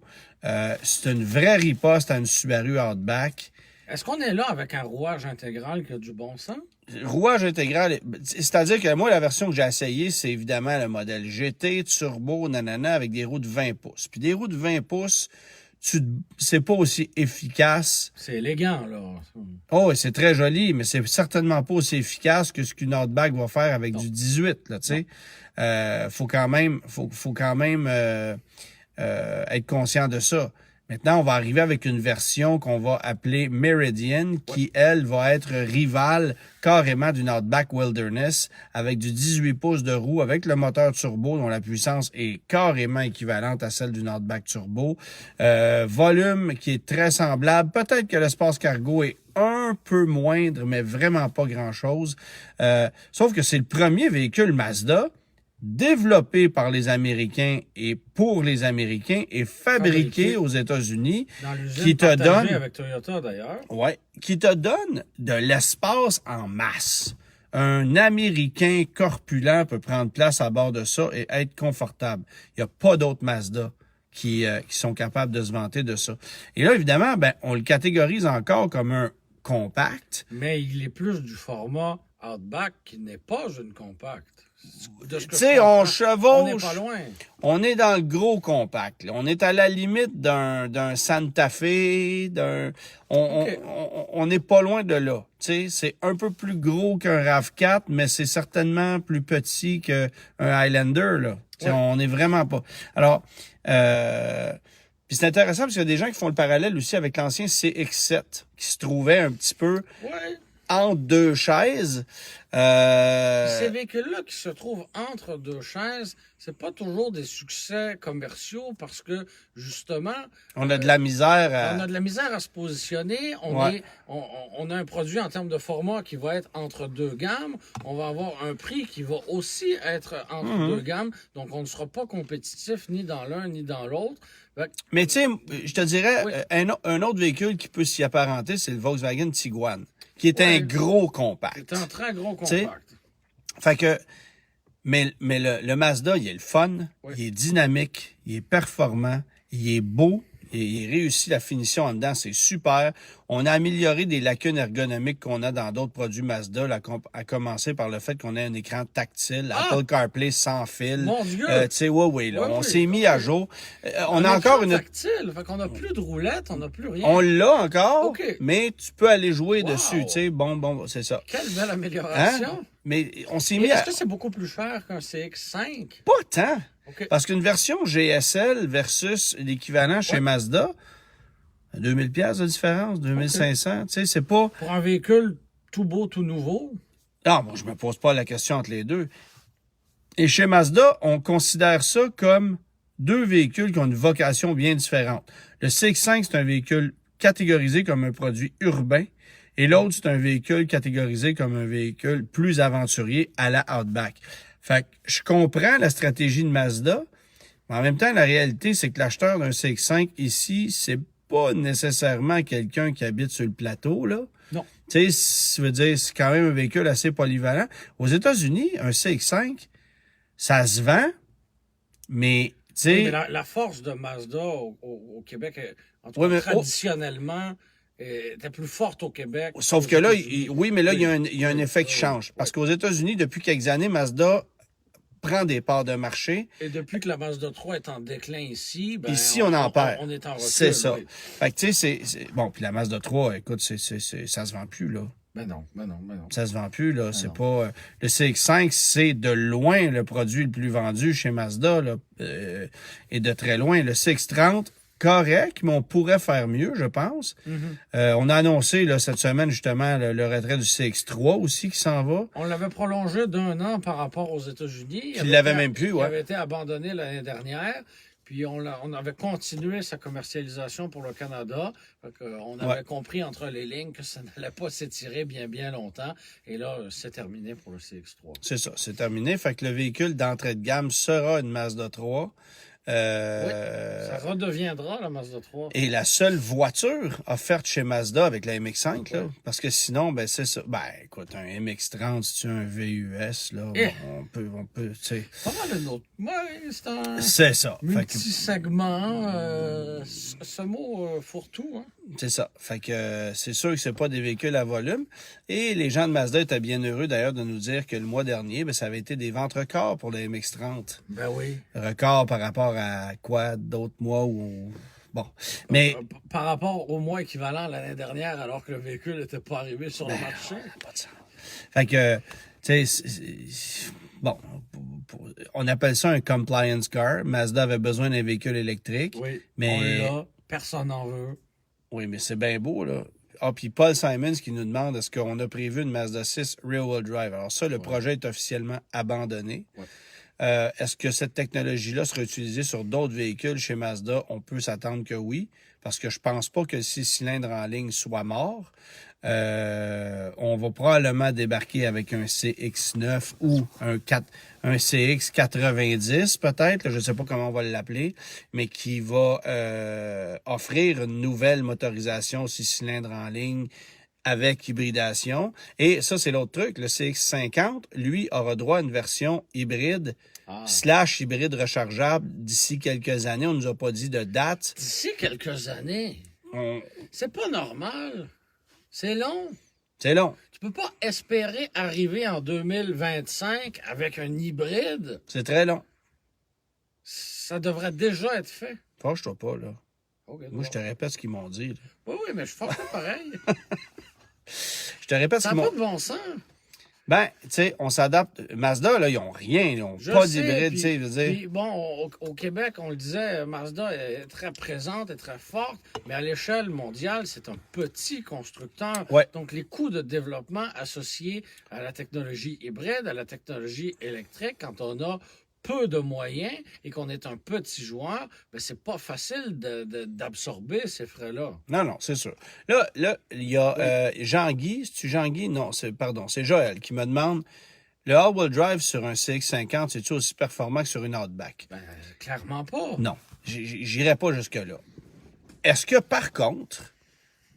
C'est une vraie riposte à une Subaru Outback. Est-ce qu'on est là avec un rouage intégral qui a du bon sens? Rouage intégral, c'est-à-dire que moi, la version que j'ai essayée, c'est évidemment le modèle GT, turbo, nanana, avec des roues de 20 pouces. Puis des roues de 20 pouces, c'est pas aussi efficace. C'est élégant, là. Oh, et c'est très joli, mais c'est certainement pas aussi efficace que ce qu'une Outback va faire avec du 18, là, tu sais. Faut quand même être conscient de ça. Maintenant, on va arriver avec une version qu'on va appeler Meridian, qui, elle, va être rivale carrément d'une Outback Wilderness, avec du 18 pouces de roue, avec le moteur turbo, dont la puissance est carrément équivalente à celle d'une Outback turbo. Volume qui est très semblable. Peut-être que l'espace cargo est un peu moindre, mais vraiment pas grand-chose. Sauf que c'est le premier véhicule Mazda développé par les Américains et pour les Américains et fabriqué aux États-Unis, qui te donne avec Toyota d'ailleurs. Ouais, qui te donne de l'espace en masse. Un Américain corpulent peut prendre place à bord de ça et être confortable. Il n'y a pas d'autres Mazda qui sont capables de se vanter de ça. Et là, évidemment, on le catégorise encore comme un compact. Mais il est plus du format Outback qui n'est pas une compacte. Tu sais, on chevauche. On n'est pas loin. On est dans le gros compact. Là. On est à la limite d'un Santa Fe, on n'est pas loin de là. Tu sais, c'est un peu plus gros qu'un RAV4, mais c'est certainement plus petit qu'un Highlander, là. Ouais. On n'est vraiment pas. Alors, puis c'est intéressant parce qu'il y a des gens qui font le parallèle aussi avec l'ancien CX-7, qui se trouvait un petit peu entre deux chaises. Ces véhicules-là qui se trouvent entre deux chaises, c'est pas toujours des succès commerciaux parce que, justement... On a de la misère On a de la misère à se positionner. On a un produit en termes de format qui va être entre deux gammes. On va avoir un prix qui va aussi être entre deux gammes. Donc, on ne sera pas compétitif ni dans l'un ni dans l'autre. Mais tu sais, je te dirais, un autre véhicule qui peut s'y apparenter, c'est le Volkswagen Tiguan, qui est un gros compact. C'est un très gros compact. T'sais? Fait que, mais le Mazda, il est le fun, il est dynamique, il est performant, il est beau, il réussit la finition en dedans, c'est super. On a amélioré des lacunes ergonomiques qu'on a dans d'autres produits Mazda, là, à commencer par le fait qu'on a un écran tactile, Apple CarPlay sans fil. Mon Dieu! Tu sais, on s'est mis à jour. On a encore une tactile, fait qu'on n'a plus de roulette, on n'a plus rien. On l'a encore, mais tu peux aller jouer dessus, tu sais. Bon, c'est ça. Quelle belle amélioration! Hein? Mais on s'est mis Est-ce que c'est beaucoup plus cher qu'un CX-5? Pas tant. Parce qu'une version GSL versus l'équivalent chez Mazda, 2000 pièces de différence, 2500, tu sais, c'est pas... Pour un véhicule tout beau, tout nouveau? Non, moi, je me pose pas la question entre les deux. Et chez Mazda, on considère ça comme deux véhicules qui ont une vocation bien différente. Le CX-5, c'est un véhicule catégorisé comme un produit urbain. Et l'autre, c'est un véhicule catégorisé comme un véhicule plus aventurier à la Outback. Fait que je comprends la stratégie de Mazda, mais en même temps, la réalité, c'est que l'acheteur d'un CX-5 ici, c'est pas nécessairement quelqu'un qui habite sur le plateau, là. Non. Tu sais, ça veut dire, c'est quand même un véhicule assez polyvalent. Aux États-Unis, un CX-5, ça se vend, mais, tu sais... Oui, mais la force de Mazda au Québec, en tout cas, traditionnellement... était plus forte au Québec. Sauf que là, il y a un effet qui change. Parce qu'aux États-Unis, depuis quelques années, Mazda prend des parts de marché. Et depuis que la Mazda 3 est en déclin ici, ici, on en perd. On est en recul. C'est ça. Fait que, tu sais, bon, puis la Mazda 3, écoute, ça se vend plus, là. Ben non. Ça se vend plus, là. C'est pas... le CX-5, c'est de loin le produit le plus vendu chez Mazda, là. Et de très loin. Le CX-30, correct, mais on pourrait faire mieux, je pense. On a annoncé là, cette semaine, justement, le retrait du CX-3 aussi qui s'en va. On l'avait prolongé d'1 an par rapport aux États-Unis. Il l'avait même plus, Il avait été abandonné l'année dernière. Puis on avait continué sa commercialisation pour le Canada. On avait compris entre les lignes que ça n'allait pas s'étirer bien longtemps. Et là, c'est terminé pour le CX-3. C'est ça, c'est terminé. Fait que le véhicule d'entrée de gamme sera une Mazda 3. Ça redeviendra la Mazda 3. Et la seule voiture offerte chez Mazda avec la MX-5, là, parce que sinon, ben c'est ça. Ben, écoute, un MX-30, si tu as un VUS, là, on peut, tu sais. Pas mal de autre. Ouais, c'est un C'est ça. multi-segment. Ce mot fourre-tout, hein. C'est ça. Fait que c'est sûr que c'est pas des véhicules à volume. Et les gens de Mazda étaient bien heureux d'ailleurs de nous dire que le mois dernier, ben, ça avait été des ventes records pour les MX-30. Ben oui. Record par rapport à quoi d'autres mois ou. Bon. Mais. Par rapport au mois équivalent l'année dernière, alors que le véhicule n'était pas arrivé sur le marché. Pas de sens. Fait que, tu sais, bon, on appelle ça un compliance car. Mazda avait besoin d'un véhicule électrique. Oui. Mais. On l'a, personne n'en veut. Oui, mais c'est bien beau, là. Ah, puis Paul Simons qui nous demande est-ce qu'on a prévu une Mazda 6 Rear-Wheel Drive. Alors ça, le projet est officiellement abandonné. Ouais. Est-ce que cette technologie-là sera utilisée sur d'autres véhicules chez Mazda? On peut s'attendre que oui, parce que je pense pas que le 6 cylindres en ligne soit mort. On va probablement débarquer avec un CX-9 ou un CX-90 peut-être, je ne sais pas comment on va l'appeler, mais qui va offrir une nouvelle motorisation 6 cylindres en ligne avec hybridation. Et ça, c'est l'autre truc. Le CX-50, lui, aura droit à une version hybride / hybride rechargeable d'ici quelques années. On ne nous a pas dit de date. D'ici quelques années? C'est pas normal. C'est long. C'est long. Tu peux pas espérer arriver en 2025 avec un hybride. C'est très long. Ça devrait déjà être fait. Fâche-toi pas, là. Okay, moi, je te répète ce qu'ils m'ont dit. Là. Oui, mais je fais pas pareil. Je te répète ce qu'ils m'ont dit. Ça n'a pas de bon sens. Ben, tu sais, on s'adapte. Mazda, là, ils n'ont rien. Ils n'ont pas d'hybride, tu sais, je veux dire. Puis, bon, au Québec, on le disait, Mazda est très présente, est très forte, mais à l'échelle mondiale, c'est un petit constructeur. Ouais. Donc, les coûts de développement associés à la technologie hybride, à la technologie électrique, quand on a peu de moyens et qu'on est un petit joueur, ben c'est pas facile d'absorber ces frais-là. Non, c'est sûr. Là, il y a Jean-Guy. C'est-tu Jean-Guy? Non, c'est Joël qui me demande le all-wheel drive sur un CX-50, c'est-tu aussi performant que sur une Outback? Ben, clairement pas. Non, j'irai pas jusque-là. Est-ce que, par contre,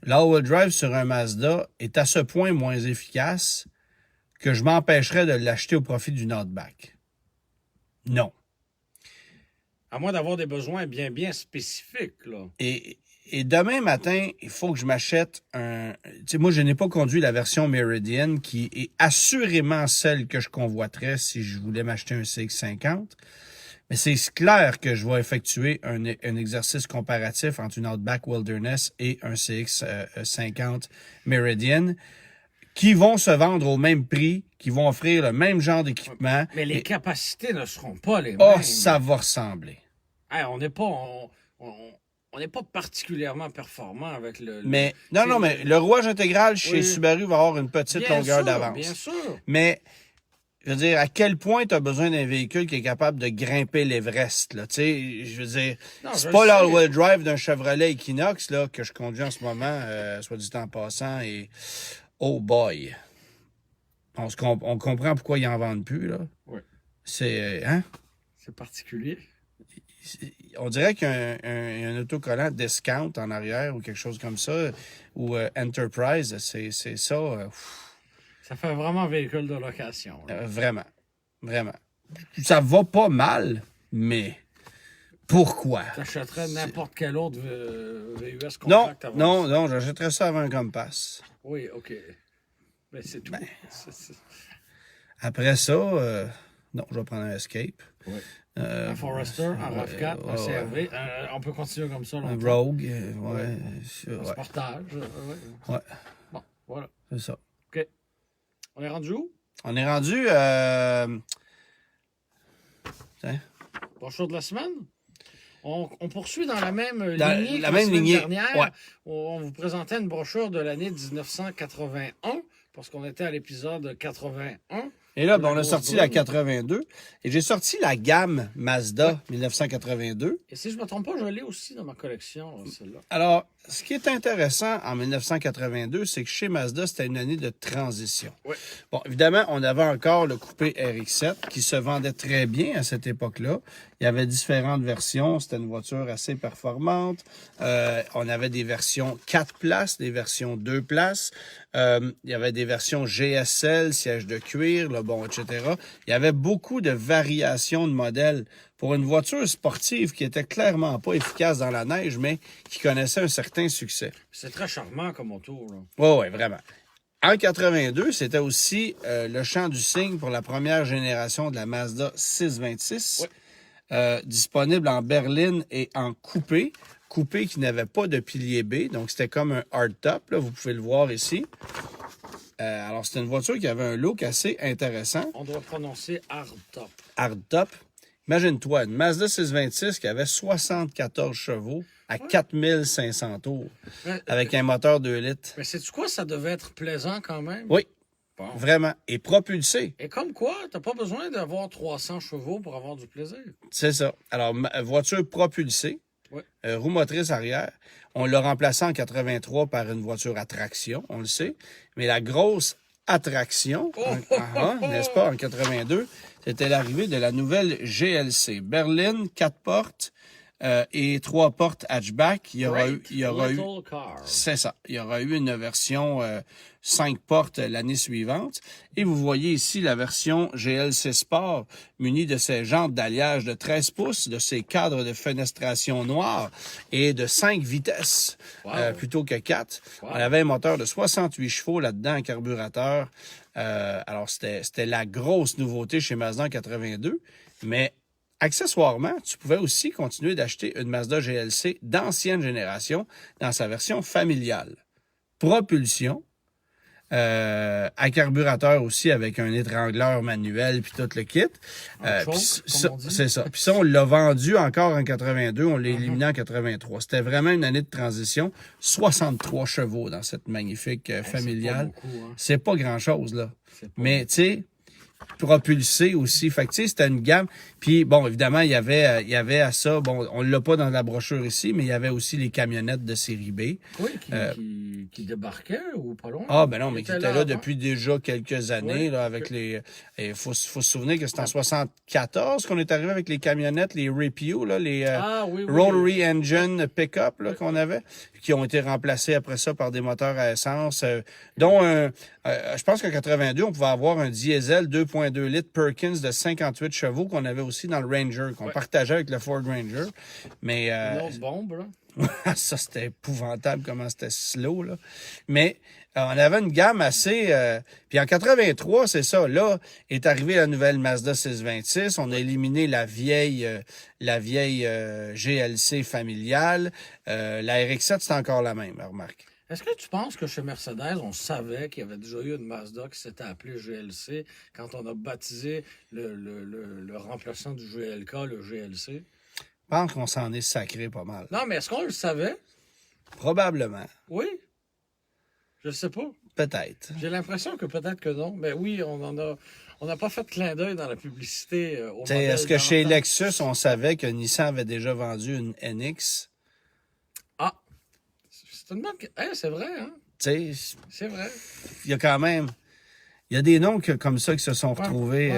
l'all-wheel drive sur un Mazda est à ce point moins efficace que je m'empêcherais de l'acheter au profit d'une Outback? Non. À moins d'avoir des besoins bien spécifiques, là. Et demain matin, il faut que je m'achète un... Tu sais, moi, je n'ai pas conduit la version Meridian, qui est assurément celle que je convoiterais si je voulais m'acheter un CX-50. Mais c'est clair que je vais effectuer un exercice comparatif entre une Outback Wilderness et un CX-50 Meridian, qui vont se vendre au même prix, qui vont offrir le même genre d'équipement. Mais les capacités ne seront pas les mêmes. Oh, ça va ressembler. Hey, on n'est pas particulièrement performant avec le... Mais non, mais le rouage intégral chez Subaru va avoir une petite longueur d'avance. Bien sûr. Mais, je veux dire, à quel point tu as besoin d'un véhicule qui est capable de grimper l'Everest, là, tu sais, je veux dire, c'est pas l'all-wheel drive d'un Chevrolet Equinox, là, que je conduis en ce moment, soit dit en passant, et... Oh boy! On comprend pourquoi ils en vendent plus, là. Oui. C'est... Hein? C'est particulier. On dirait qu'il y a un autocollant discount en arrière ou quelque chose comme ça, ou Enterprise, c'est ça. Ça fait vraiment véhicule de location. Vraiment. Ça va pas mal, mais pourquoi? Tu achèterais n'importe quel autre VUS compact avant ça? Non, j'achèterais ça avant un Compass. Oui, OK. Mais c'est tout. Après ça, non, je vais prendre un Escape. Oui. Un Forester, un RAV4, un CRV. On peut continuer comme ça longtemps. Un Rogue, Un Sportage. Ouais. Bon, voilà. C'est ça. OK. On est rendu où? On est rendu... Brochure de la semaine? On poursuit dans la même lignée la que même la lignée. semaine dernière. Ouais. On vous présentait une brochure de l'année 1981, parce qu'on était à l'épisode 81. Et là, on a sorti la 82. Et j'ai sorti la gamme Mazda 1982. Et si je ne me trompe pas, je l'ai aussi dans ma collection, celle-là. Alors, ce qui est intéressant en 1982, c'est que chez Mazda, c'était une année de transition. Oui. Bon, évidemment, on avait encore le coupé RX-7 qui se vendait très bien à cette époque-là, Il y avait différentes versions. C'était une voiture assez performante. On avait des versions 4 places, des versions 2 places. Il y avait des versions GSL, siège de cuir, là, bon, etc. Il y avait beaucoup de variations de modèles pour une voiture sportive qui était clairement pas efficace dans la neige, mais qui connaissait un certain succès. C'est très charmant comme auto, là. Oui, vraiment. En 82, c'était aussi le chant du cygne pour la première génération de la Mazda 626, disponible en berline et en coupé. Coupé qui n'avait pas de pilier B, donc c'était comme un hardtop, là, vous pouvez le voir ici. Alors, c'était une voiture qui avait un look assez intéressant. On doit prononcer hardtop. Hardtop. Imagine-toi, une Mazda 626 qui avait 74 chevaux à 4500 tours, avec un moteur 2 litres. Mais sais-tu quoi? Ça devait être plaisant quand même. Oui, Bon. vraiment. Et propulsé. Et comme quoi, t'as pas besoin d'avoir 300 chevaux pour avoir du plaisir. C'est ça. Alors, voiture propulsée, Oui. roue motrice arrière. On l'a remplacé en 83 par une voiture à traction, on le sait. Mais la grosse attraction, n'est-ce pas, en 82, c'était l'arrivée de la nouvelle GLC. Berline, 4 portes et 3 portes hatchback. Il y aura eu, c'est ça. Il y aura eu une version 5 portes l'année suivante. Et vous voyez ici la version GLC Sport, munie de ses jantes d'alliage de 13 pouces, de ses cadres de fenestration noirs et de 5 vitesses plutôt que 4. Wow. On avait un moteur de 68 chevaux là-dedans, un carburateur. Alors, c'était la grosse nouveauté chez Mazda en 82. Mais accessoirement, tu pouvais aussi continuer d'acheter une Mazda GLC d'ancienne génération dans sa version familiale. Propulsion, à carburateur aussi avec un étrangleur manuel puis tout le kit. C'est ça. Puis ça, on l'a vendu encore en 82, on l'a éliminé en 83. C'était vraiment une année de transition. 63 chevaux dans cette magnifique familiale. C'est pas grand-chose, là. Mais, tu sais, propulsé aussi. Fait que, tu sais, c'était une gamme. Puis, bon, évidemment, il y avait à ça, bon, on l'a pas dans la brochure ici, mais il y avait aussi les camionnettes de série B. Oui, qui débarquaient ou pas loin. Ah, ben non, mais qui étaient là depuis déjà quelques années, là, avec les... Il faut se souvenir que c'est en 74 qu'on est arrivé avec les camionnettes, les Ripio, là, les Rotary Engine Pick-up, là, qu'on avait, qui ont été remplacés après ça par des moteurs à essence, dont je pense qu'en 82, on pouvait avoir un diesel 2.2 litres Perkins de 58 chevaux qu'on avait aussi dans le Ranger, qu'on partageait avec le Ford Ranger. Mais, une autre bombe, là. Ça, c'était épouvantable comment c'était slow, là. Mais on avait une gamme assez... Puis en 83, c'est ça. Là, est arrivée la nouvelle Mazda 626. On a éliminé la vieille GLC familiale. La RX-7, c'est encore la même, remarque. Est-ce que tu penses que chez Mercedes, on savait qu'il y avait déjà eu une Mazda qui s'était appelée GLC quand on a baptisé le remplaçant du GLK, le GLC? Je pense qu'on s'en est sacré pas mal. Non, mais est-ce qu'on le savait? Probablement. Oui. Je sais pas. Peut-être. J'ai l'impression que peut-être que non. Mais oui, on n'a pas fait de clin d'œil dans la publicité au modèle. Est-ce que chez Lexus, on savait que Nissan avait déjà vendu une NX? Ah! C'est une bonne... c'est vrai, hein? Tu sais... C'est vrai. Il y a quand même... Il y a des noms comme ça qui se sont retrouvés...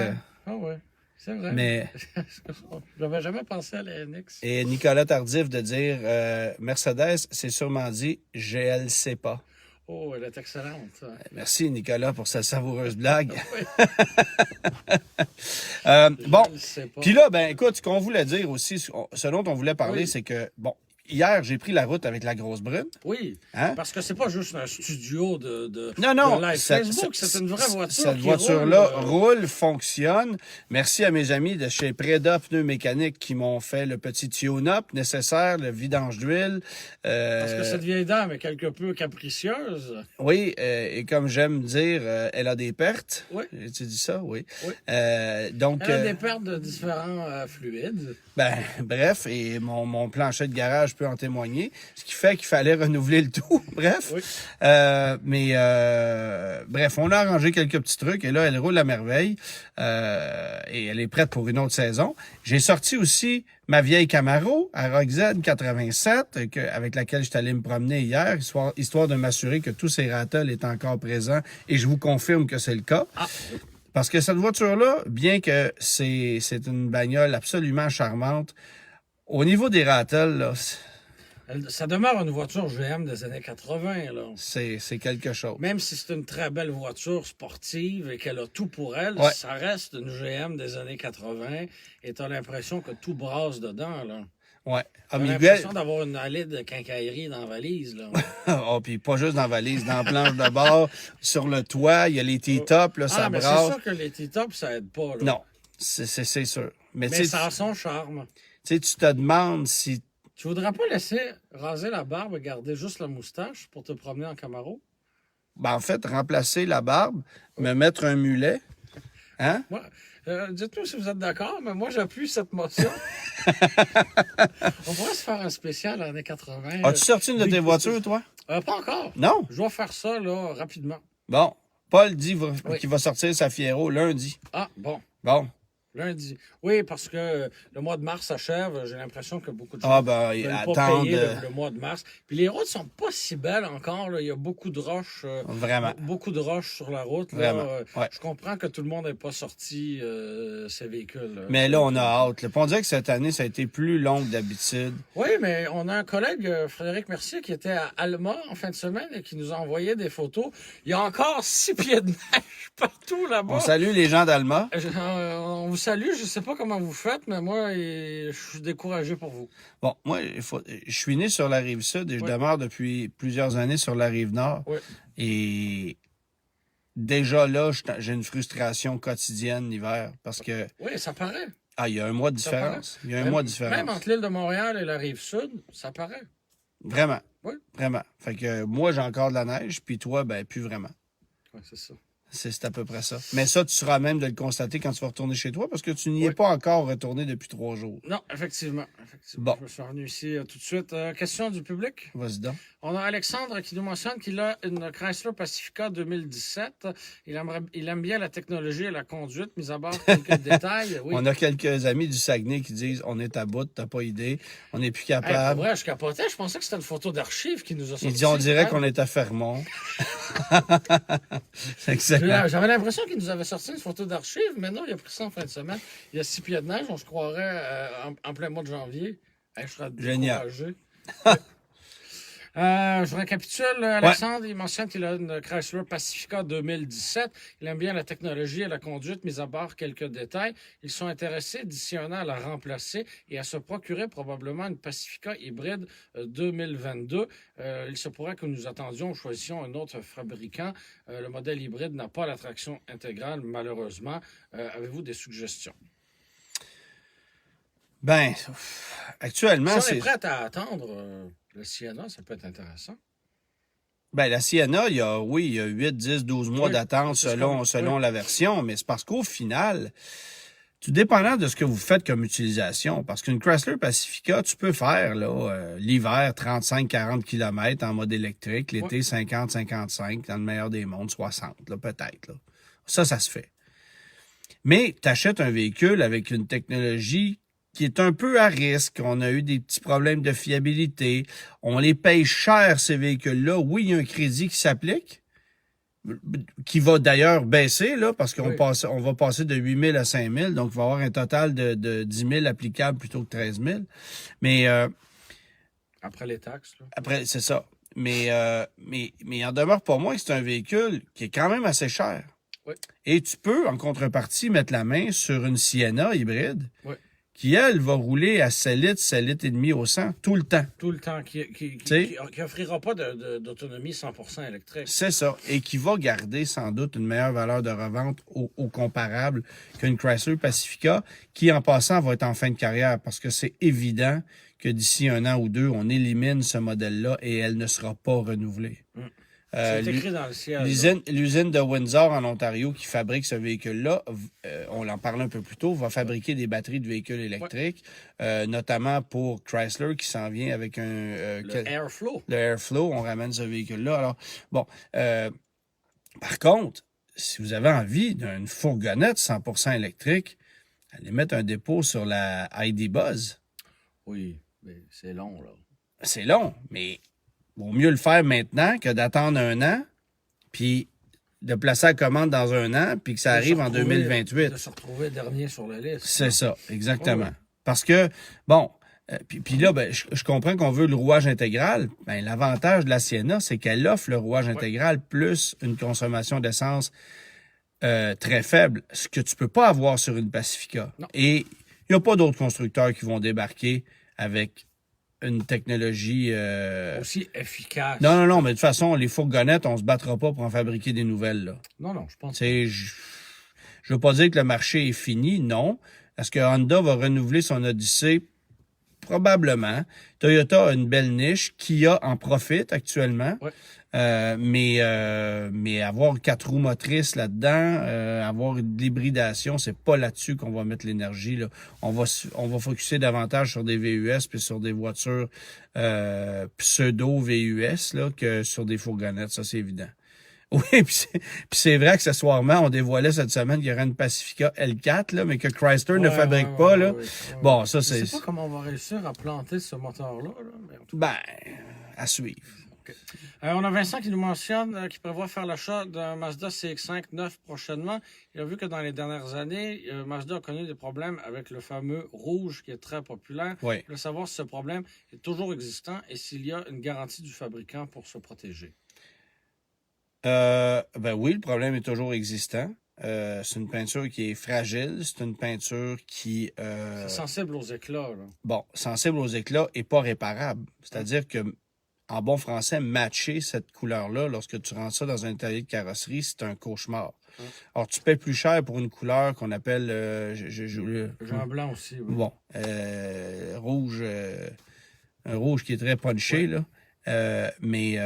Ah ouais. C'est vrai. Mais... J'avais jamais pensé à la NX. Et Nicolas Tardif de dire Mercedes, c'est sûrement dit GLC pas. Oh, elle est excellente. Merci Nicolas pour cette savoureuse blague. Bon. Puis là, ben écoute, ce qu'on voulait dire aussi, ce dont on voulait parler, c'est que, bon, hier, j'ai pris la route avec la grosse brune. Oui, parce que c'est pas juste un studio de live Facebook, c'est une vraie voiture. Cette voiture-là roule, fonctionne. Merci à mes amis de chez Preda Pneus Mécaniques qui m'ont fait le petit tune-up nécessaire, le vidange d'huile. Parce que cette vieille dame est quelque peu capricieuse. Oui, et comme j'aime dire, elle a des pertes. Oui. Tu dis ça? Oui. Donc, elle a des pertes de différents fluides. Ben, bref, et mon plancher de garage peut en témoigner, ce qui fait qu'il fallait renouveler le tout. Bref. Oui. Bref, on a arrangé quelques petits trucs et là, elle roule à merveille et elle est prête pour une autre saison. J'ai sorti aussi ma vieille Camaro à RockZ 87 avec laquelle je suis allé me promener hier, histoire de m'assurer que tous ces rattles étaient encore présents et je vous confirme que c'est le cas. Parce que cette voiture-là, bien que c'est une bagnole absolument charmante, au niveau des rattles, là, Ça demeure une voiture GM des années 80, là. c'est quelque chose. Même si c'est une très belle voiture sportive et qu'elle a tout pour elle, Ouais. ça reste une GM des années 80 et t'as l'impression que tout brasse dedans, là. Ouais. Ah, T'as Miguel, l'impression d'avoir une allée de quincaillerie dans la valise, là. oh, puis pas juste dans la valise, dans la planche de bord, sur le toit, il y a les T-tops, là, ça mais c'est brasse. sûr que les T-tops, ça aide pas, là. Non, c'est sûr. Mais Mais tu ça a sais, son charme. tu te demandes si... Tu voudrais pas laisser raser la barbe et garder juste la moustache pour te promener en Camaro? Ben, en fait, remplacer la barbe, me mettre un mulet, hein? Moi, dites-nous si vous êtes d'accord, mais moi, j'appuie cette motion. On pourrait se faire un spécial années 80. As-tu sorti une de tes voitures, toi? Pas encore. Non? Je dois faire ça, là, rapidement. Bon. Paul dit Oui. qu'il va sortir sa Fiero lundi. Ah, bon. Bon. Lundi. Oui, parce que le mois de mars s'achève. J'ai l'impression que beaucoup de gens Ah, ben, ne veulent pas attendre. payer le mois de mars. Puis les routes sont pas si belles encore, là. Il y a beaucoup de roches. Vraiment. Beaucoup de roches sur la route. Là. Vraiment. Ouais. Je comprends que tout le monde n'ait pas sorti ces véhicules. Mais là, on a hâte. Là. Puis on dirait que cette année, ça a été plus long que d'habitude. Oui, mais on a un collègue, Frédéric Mercier, qui était à Alma en fin de semaine et qui nous a envoyé des photos. Il y a encore 6 pieds de neige partout là-bas. On salue les gens d'Alma. On vous salue. Je sais pas comment vous faites, mais moi, je suis découragé pour vous. Bon, moi, je suis né sur la rive sud et je demeure depuis plusieurs années sur la rive nord. Oui. Et déjà là, j'ai une frustration quotidienne l'hiver parce que, Oui, ça paraît. il y a un mois de Ça paraît. différence. Il y a un mois de différence. Même entre l'île de Montréal et la rive sud, ça paraît. Vraiment. Oui. Vraiment. Fait que moi, j'ai encore de la neige, puis toi, ben, plus vraiment. Oui, c'est ça. C'est à peu près ça. Mais ça, tu seras même de le constater quand tu vas retourner chez toi parce que tu n'y es Oui. pas encore retourné depuis 3 jours. Non, effectivement. Bon. Je me suis revenu ici tout de suite. Question du public. Vas-y donc. On a Alexandre qui nous mentionne qu'il a une Chrysler Pacifica 2017. Il aime bien la technologie et la conduite, mis à part quelques détails. Oui. On a quelques amis du Saguenay qui disent on est à bout, t'as pas idée, on n'est plus Hey, capable. pour vrai, je capotais. Je pensais que c'était une photo d'archive qui nous a sorti. Il dit on dirait Hein? qu'on est à Fermont. C'est exactement. J'avais l'impression qu'il nous avait sorti une photo d'archive, mais non, il a pris ça en fin de semaine. Il y a 6 pieds de neige, on se croirait en plein mois de janvier. Hey, je serais Génial. découragé. Je récapitule. Alexandre, il mentionne qu'il a une Chrysler Pacifica 2017. Il aime bien la technologie et la conduite, mis à part quelques détails. Ils sont intéressés d'ici un an à la remplacer et à se procurer probablement une Pacifica hybride 2022. Il se pourrait que nous attendions ou choisissions un autre fabricant. Le modèle hybride n'a pas la traction intégrale, malheureusement. Avez-vous des suggestions? Ben, actuellement, Si on est c'est. prêt à attendre le Sienna, ça peut être intéressant. Ben, la Sienna, il y a 8, 10, 12 mois Oui, d'attente c'est ce selon qu'on- la version, mais c'est parce qu'au final, tout dépendant de ce que vous faites comme utilisation, parce qu'une Chrysler Pacifica, tu peux faire là l'hiver 35-40 km en mode électrique, l'été 50-55, dans le meilleur des mondes, 60, là, peut-être. Là. Ça se fait. Mais tu achètes un véhicule avec une technologie qui est un peu à risque. On a eu des petits problèmes de fiabilité. On les paye cher, ces véhicules-là. Oui, il y a un crédit qui s'applique, qui va d'ailleurs baisser, là, parce qu'on Oui. on va passer de 8 000 à 5 000, donc il va y avoir un total de 10 000 applicables plutôt que 13 000. Mais Après les taxes, là. après, c'est ça. Mais il en demeure pas moins que c'est un véhicule qui est quand même assez cher. Oui. Et tu peux, en contrepartie, mettre la main sur une Sienna hybride Oui. qui, elle, va rouler à 7 litres et demi au 100 tout le temps. Tout le temps, qui sais. offrira pas d'autonomie 100% électrique. C'est ça. Et qui va garder sans doute une meilleure valeur de revente au comparable qu'une Chrysler Pacifica, qui, en passant, va être en fin de carrière parce que c'est évident que d'ici 1 an ou 2, on élimine ce modèle-là et elle ne sera pas renouvelée. C'est écrit dans le ciel. L'usine de Windsor en Ontario qui fabrique ce véhicule-là, on en parlait un peu plus tôt, va fabriquer des batteries de véhicules électriques, notamment pour Chrysler qui s'en vient avec le Airflow. le Airflow. On ramène ce véhicule-là. Alors, bon, par contre, si vous avez envie d'une fourgonnette 100% électrique, allez mettre un dépôt sur la ID Buzz. Oui, mais c'est long, là. C'est long, mais vaut mieux le faire maintenant que d'attendre 1 an. Puis, de placer la commande dans un an, puis que ça arrive en 2028. De se retrouver dernier sur la liste. C'est ça, exactement. Oui. Parce que, bon, puis là, ben, je comprends qu'on veut le rouage intégral. Ben, l'avantage de la Sienna, c'est qu'elle offre le rouage intégral plus une consommation d'essence très faible, ce que tu peux pas avoir sur une Pacifica. Non. Et il n'y a pas d'autres constructeurs qui vont débarquer avec une technologie... Aussi efficace. Non, mais de toute façon, les fourgonnettes, on se battra pas pour en fabriquer des nouvelles, là. Non, je pense Je veux pas dire que le marché est fini, non. Est-ce que Honda va renouveler son Odyssey? Probablement. Toyota a une belle niche. Kia en profite actuellement. Ouais. Mais avoir 4 roues motrices là-dedans, avoir de l'hybridation, c'est pas là-dessus qu'on va mettre l'énergie, là. On va focusser davantage sur des VUS puis sur des voitures pseudo-VUS là, que sur des fourgonnettes, ça c'est évident. Oui, puis c'est vrai accessoirement, on dévoilait cette semaine qu'il y aurait une Pacifica L4, là, mais que Chrysler ne fabrique pas. Là. Bon, ça c'est... Je sais pas comment on va réussir à planter ce moteur-là. Là, mais en tout cas... à suivre. Okay. On a Vincent qui nous mentionne qu'il prévoit faire l'achat d'un Mazda CX-5 neuf prochainement. Il a vu que dans les dernières années, Mazda a connu des problèmes avec le fameux rouge qui est très populaire. Oui. Il veut savoir si ce problème est toujours existant et s'il y a une garantie du fabricant pour se protéger. Ben oui, le problème est toujours existant. C'est une peinture qui est fragile. C'est une peinture qui... C'est sensible aux éclats. Là. Bon, sensible aux éclats et pas réparable. C'est-à-dire que, en bon français, matcher cette couleur-là, lorsque tu rentres ça dans un atelier de carrosserie, c'est un cauchemar. Alors, tu paies plus cher pour une couleur qu'on appelle... J'ai un blanc aussi. Oui. Bon, rouge... un rouge qui est très punché, là. Mais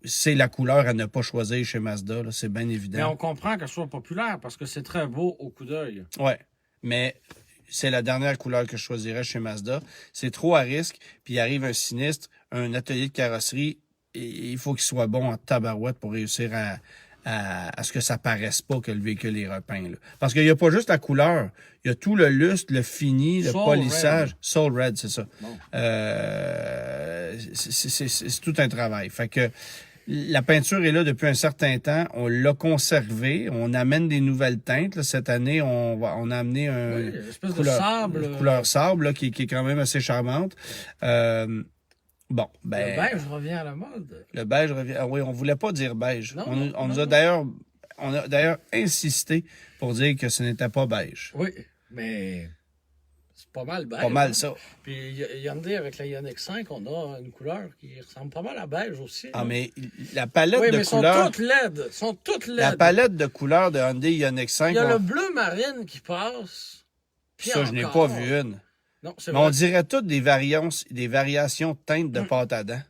c'est la couleur à ne pas choisir chez Mazda, là, c'est bien évident. Mais on comprend qu'elle soit populaire parce que c'est très beau au coup d'œil. Oui, mais c'est la dernière couleur que je choisirais chez Mazda. C'est trop à risque, puis il arrive un sinistre, un atelier de carrosserie, et il faut qu'il soit bon en tabarouette pour réussir à ce que ça paraisse pas que le véhicule est repeint. Là. Parce qu'il n'y a pas juste la couleur, il y a tout le lustre, le fini, le polissage. Red. Soul Red, c'est ça. Bon. C'est tout un travail. Fait que la peinture est là depuis un certain temps. On l'a conservée. On amène des nouvelles teintes. Là. Cette année, on a amené une espèce de sable. Une couleur sable là, qui est quand même assez charmante. Bon, ben, le beige revient à la mode. Le beige revient. Ah oui, on voulait pas dire beige. Non, on a d'ailleurs insisté pour dire que ce n'était pas beige. Oui, mais c'est pas mal beige. Pas mal ça. Puis Hyundai avec la Ioniq 5, on a une couleur qui ressemble pas mal à beige aussi. Ah, mais la palette de couleurs... couleurs... sont toutes LED. La palette de couleurs de Hyundai Ioniq 5... Il y a le bleu marine qui passe. Ça, je n'ai pas vu une. Non, c'est mais vrai. On dirait toutes des variations de teintes de pâte à dents.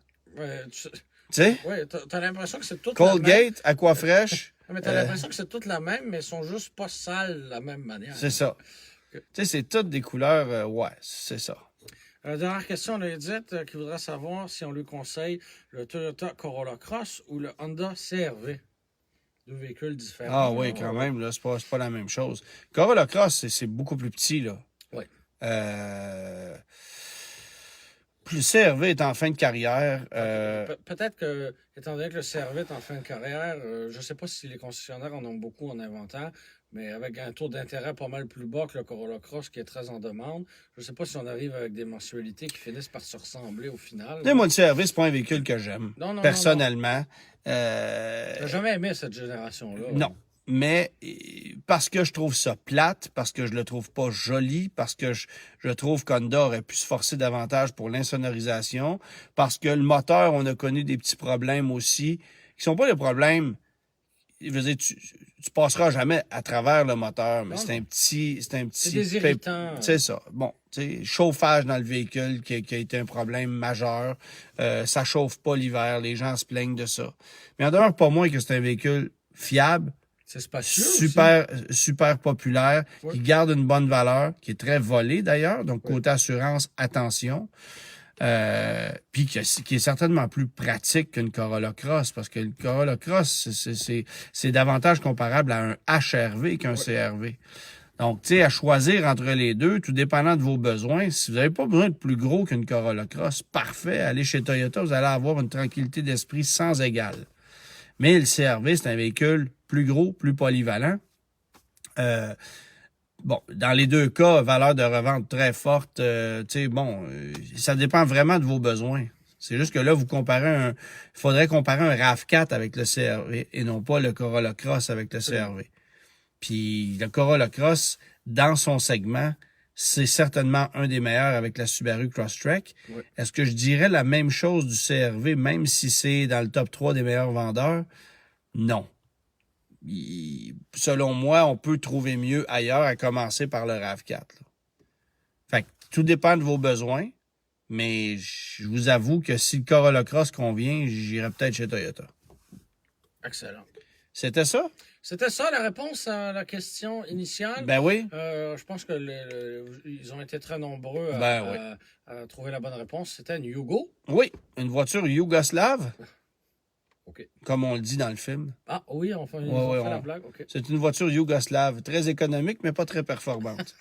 Tu sais? Oui, t'as l'impression que c'est toute Colgate, la même. Aquafresh. Mais t'as l'impression que c'est toutes la même, mais elles sont juste pas sales de la même manière. C'est ça. Tu sais, c'est toutes des couleurs... ouais, c'est ça. Dernière question, on a Edith qui voudrait savoir si on lui conseille le Toyota Corolla Cross ou le Honda CR-V. Deux véhicules différents. Ah oui, quand même, là, c'est pas la même chose. Corolla Cross, c'est beaucoup plus petit, là. Oui. Le CR-V est en fin de carrière. Peut-être que, étant donné que le CR-V est en fin de carrière, je ne sais pas si les concessionnaires en ont beaucoup en inventaire, mais avec un taux d'intérêt pas mal plus bas que le Corolla Cross qui est très en demande, je ne sais pas si on arrive avec des mensualités qui finissent par se ressembler au final. Moi, le CR-V, c'est pas un véhicule que j'aime. Non, personnellement. Tu n'as jamais aimé cette génération-là. Non. Mais parce que je trouve ça plate, parce que je le trouve pas joli, parce que je trouve qu'Honda aurait pu se forcer davantage pour l'insonorisation, parce que le moteur, on a connu des petits problèmes aussi, qui sont pas des problèmes... Je veux dire, tu passeras jamais à travers le moteur, mais c'est un petit... C'est des irritants. C'est ça. Bon, tu sais, chauffage dans le véhicule qui a été un problème majeur. Ça chauffe pas l'hiver, les gens se plaignent de ça. Mais en demeure pas moins que c'est un véhicule fiable, c'est spacieux super populaire, oui. Qui garde une bonne valeur, qui est très volé d'ailleurs, donc oui. Côté assurance, attention. Puis qui est certainement plus pratique qu'une Corolla Cross, parce que le Corolla Cross, c'est davantage comparable à un HR-V qu'un oui. CR-V. Donc, tu sais, à choisir entre les deux, tout dépendant de vos besoins, si vous n'avez pas besoin de plus gros qu'une Corolla Cross, parfait, allez chez Toyota, vous allez avoir une tranquillité d'esprit sans égale. Mais le CR-V, c'est un véhicule plus gros, plus polyvalent. Bon, dans les deux cas, valeur de revente très forte. Ça dépend vraiment de vos besoins. C'est juste que là, il faudrait comparer un RAV4 avec le CR-V et non pas le Corolla Cross avec le CR-V. Puis le Corolla Cross, dans son segment, c'est certainement un des meilleurs avec la Subaru Crosstrek. Oui. Est-ce que je dirais la même chose du CR-V, même si c'est dans le top 3 des meilleurs vendeurs? Non. Selon moi, on peut trouver mieux ailleurs, à commencer par le RAV4. Là. Fait que tout dépend de vos besoins, mais je vous avoue que si le Corolla Cross convient, j'irais peut-être chez Toyota. Excellent. C'était ça? C'était ça la réponse à la question initiale. Ben oui. Je pense que ils ont été très nombreux à trouver la bonne réponse. C'était une Yugo. Oui, une voiture yougoslave. OK. Comme on le dit dans le film. Ah oui, on fait la blague. OK. C'est une voiture yougoslave, très économique, mais pas très performante.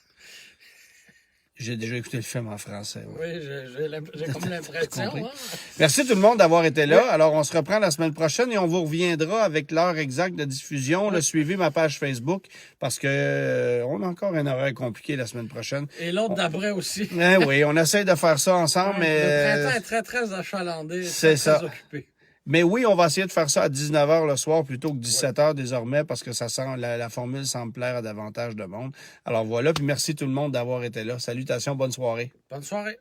J'ai déjà écouté le film en français. Ouais. Oui, j'ai comme l'impression. Hein? Merci tout le monde d'avoir été là. Oui. Alors, on se reprend la semaine prochaine et on vous reviendra avec l'heure exacte de diffusion. Oui. Suivez ma page Facebook parce que on a encore un horaire compliqué la semaine prochaine. Et l'autre d'après aussi. Oui, on essaie de faire ça ensemble, mais... Le printemps est très, très achalandé. C'est ça. Très occupé. Mais oui, on va essayer de faire ça à 19h le soir plutôt que 17h désormais parce que la formule semble plaire à davantage de monde. Alors voilà, puis merci tout le monde d'avoir été là. Salutations, bonne soirée. Bonne soirée.